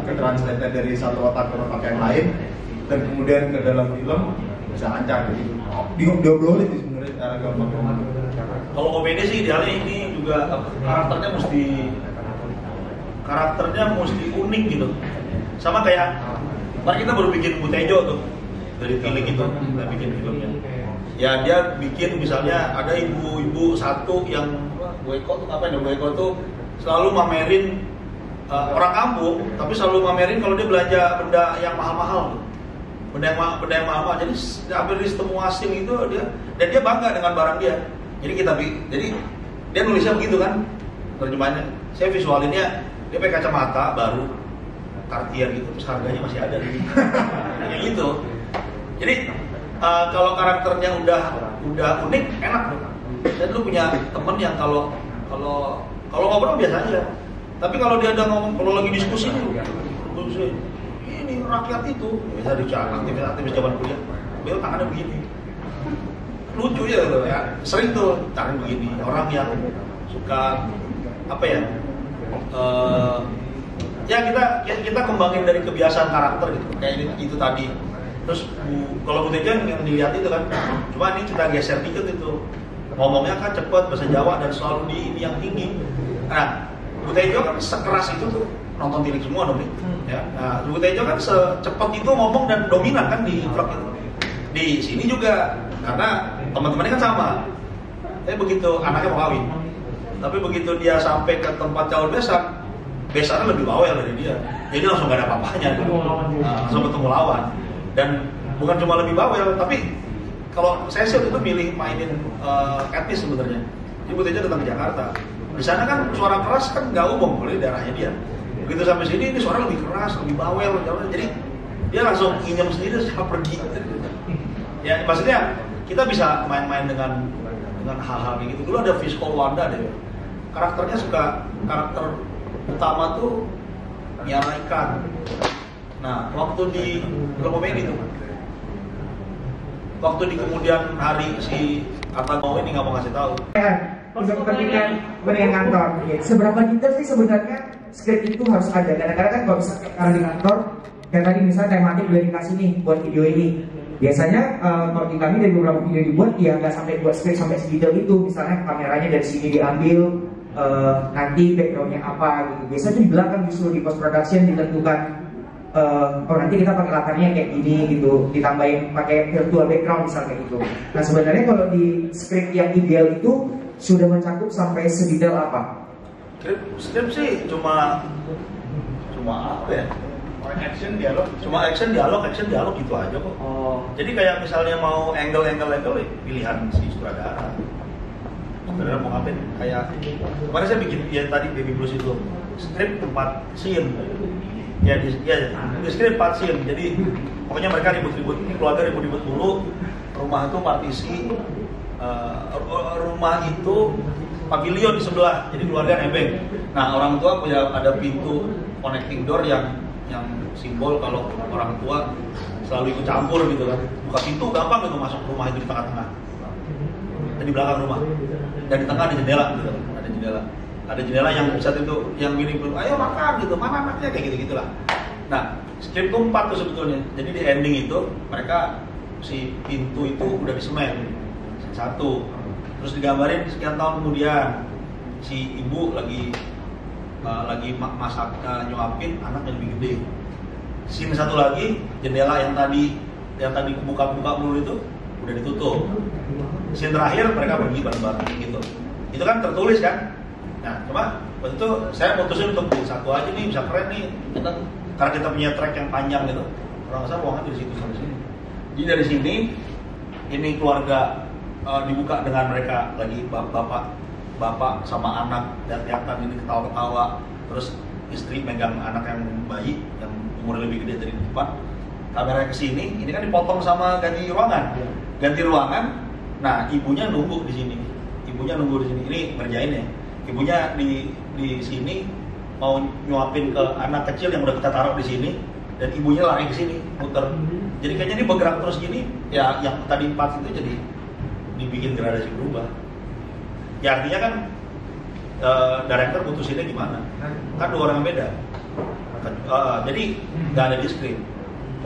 ke-translate dari satu otak ke otak yang lain dan kemudian ke dalam film bisa lancar gitu. Diobrolin sih sebenarnya secara gampang. Kalau komedi sih idealnya ini juga karakternya mesti unik gitu. Sama kayak kita baru bikin Butejo tuh dari Tilik itu, kita bikin filmnya. Ya dia bikin misalnya ada ibu-ibu satu yang Bu Eko tuh ngapain ya? Bu Eko tuh selalu mamerin orang kampung, tapi selalu mamerin kalau dia belanja benda yang mahal-mahal. benda yang lama. Jadi hampir di semua scene itu dia bangga dengan barang dia. Jadi dia nulisnya begitu kan, terjemahannya. Saya visualinnya dia pakai kacamata baru Cartier gitu, terus harganya masih ada kayak gitu. Jadi kalau karakternya udah unik, enak. Saya dulu punya temen yang kalau ngobrol biasa aja, tapi kalau dia ada ngomong, kalau lagi diskusi ini rakyat itu bisa dicari aktivis zaman kuliah, beliau tangannya begini, lucu ya, sering tuh tangan begini. Orang yang suka apa ya? Ya kita kembangin dari kebiasaan karakter gitu, kayak itu tadi. Terus kalau Bu Tejo yang dilihat itu kan, cuma ini kita geser dikit itu, ngomongnya kan cepet, bahasa Jawa dan selalu di ini yang tinggi. Nah, Bu Tejo kan sekeras itu tuh, nonton tilik semua dong nih. Ya, nah, Bu Tejo kan secepat itu ngomong dan dominan kan di vlog itu. Di sini juga, karena teman-temannya kan sama. Tapi begitu anaknya mau kawin, tapi begitu dia sampai ke tempat calon besannya lebih bawel dari dia. Jadi langsung gak ada apa-apanya. Langsung ketemu lawan. Dan bukan cuma lebih bawel, tapi kalau saya sih itu milih mainin etnis sebenarnya. Jadi Bu Tejo datang ke Jakarta. Di sana kan suara keras kan nggak umum, kalau di daerahnya dia. Begitu sampai sini ini suara lebih keras, lebih bawel. Jadi dia langsung inyam sendiri terus pergi. Ya maksudnya kita bisa main-main dengan hal-hal kayak gitu. Dulu ada Visco Wanda deh. Karakternya karakter utama tuh miara ikan. Nah, waktu di Komedi tuh, waktu di kemudian hari si Kata mau ini nggak mau ngasih tahu. Untuk kepentingan kantor. Seberapa detail sih sebenarnya skrip itu harus ada? Kadang-kadang kan kalau misalnya di kantor, kayak tadi misalnya tematik udah dikasih nih buat video ini. Biasanya kalau di kami dari beberapa video dibuat, ya nggak sampai buat skrip sampai sedetail itu. Misalnya kameranya dari sini diambil, nanti backgroundnya apa gitu. Biasanya di belakang justru di post production ditentukan. Nanti kita pakai latarnya kayak gini gitu, ditambahin pakai virtual background misalnya kayak gitu. Nah sebenarnya kalau di script yang ideal itu sudah mencakup sampai sedetail apa? Script sih cuma apa ya? Action dialog gitu aja kok. Jadi kayak misalnya mau angle pilihan si sutradara. Sutradara mau ngapain? Kayak kemarin saya bikin ya tadi Baby Blues itu script 4 scene. Ya di script 4 scene. Jadi pokoknya mereka ribut-ribut, ini keluarga ribut-ribut dulu. Rumah itu partisi, rumah itu pavilion di sebelah, jadi keluarga nebeng. Nah orang tua punya ada pintu connecting door yang simbol kalau orang tua selalu ikut campur gitu kan. Buka pintu gampang gitu masuk rumah itu di tengah-tengah. Dan di belakang rumah. Dan di tengah ada jendela gitu, ada jendela yang saat itu yang mirip, ayo makan gitu, mana anaknya kayak gitu-gitulah. Nah, skrip itu 4 tuh sebetulnya. Jadi di ending itu mereka si pintu itu udah disemen satu. Terus digambarin sekian tahun kemudian si ibu lagi masak nyuapin anaknya lebih gede. Scene satu lagi jendela yang tadi buka-buka dulu itu udah ditutup. Scene terakhir mereka pergi bareng-bareng gitu. Itu kan tertulis kan? Nah, cuma waktu itu saya mutusin untuk satu aja nih, bisa keren nih. Karena kita punya track yang panjang gitu. Orang saya ruangan dari situ sampai sini. Jadi dari sini ini keluarga dibuka dengan mereka lagi bapak sama anak dan kelihatan ini ketawa-ketawa. Terus istri megang anak yang bayi yang umurnya lebih gede dari depan. Kamera ke sini, ini kan dipotong sama ganti ruangan. Nah, ibunya nunggu di sini. Ini ngerjain ya. Ibunya di sini mau nyuapin ke anak kecil yang udah kita taruh di sini dan ibunya lari ke sini muter. Jadi kayaknya ini bergerak terus gini ya, yang tadi 4 itu jadi dibikin gradasi berubah. Ya artinya kan director putusinnya gimana? Kan 2 orang yang beda. Jadi nggak ada di skrip.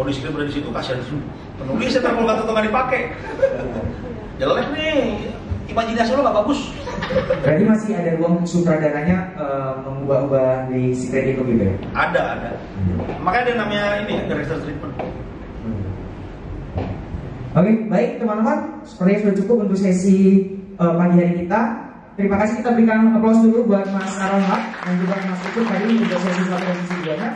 Kalau di skrip udah di situ kasihan penulisnya kalau kata nggak dipakai. Jelek nih. Imajinasi lo gak bagus. Berarti masih ada ruang sutradaranya mengubah-ubah di script itu gitu ya? Ada. Makanya ada namanya ini director treatment. Oke, baik teman-teman, sepertinya sudah cukup untuk sesi pagi hari kita. Terima kasih, kita berikan aplaus dulu buat Mas Aromat dan juga Mas Ucup tadi untuk sesi 1 dan sesi 2-nya.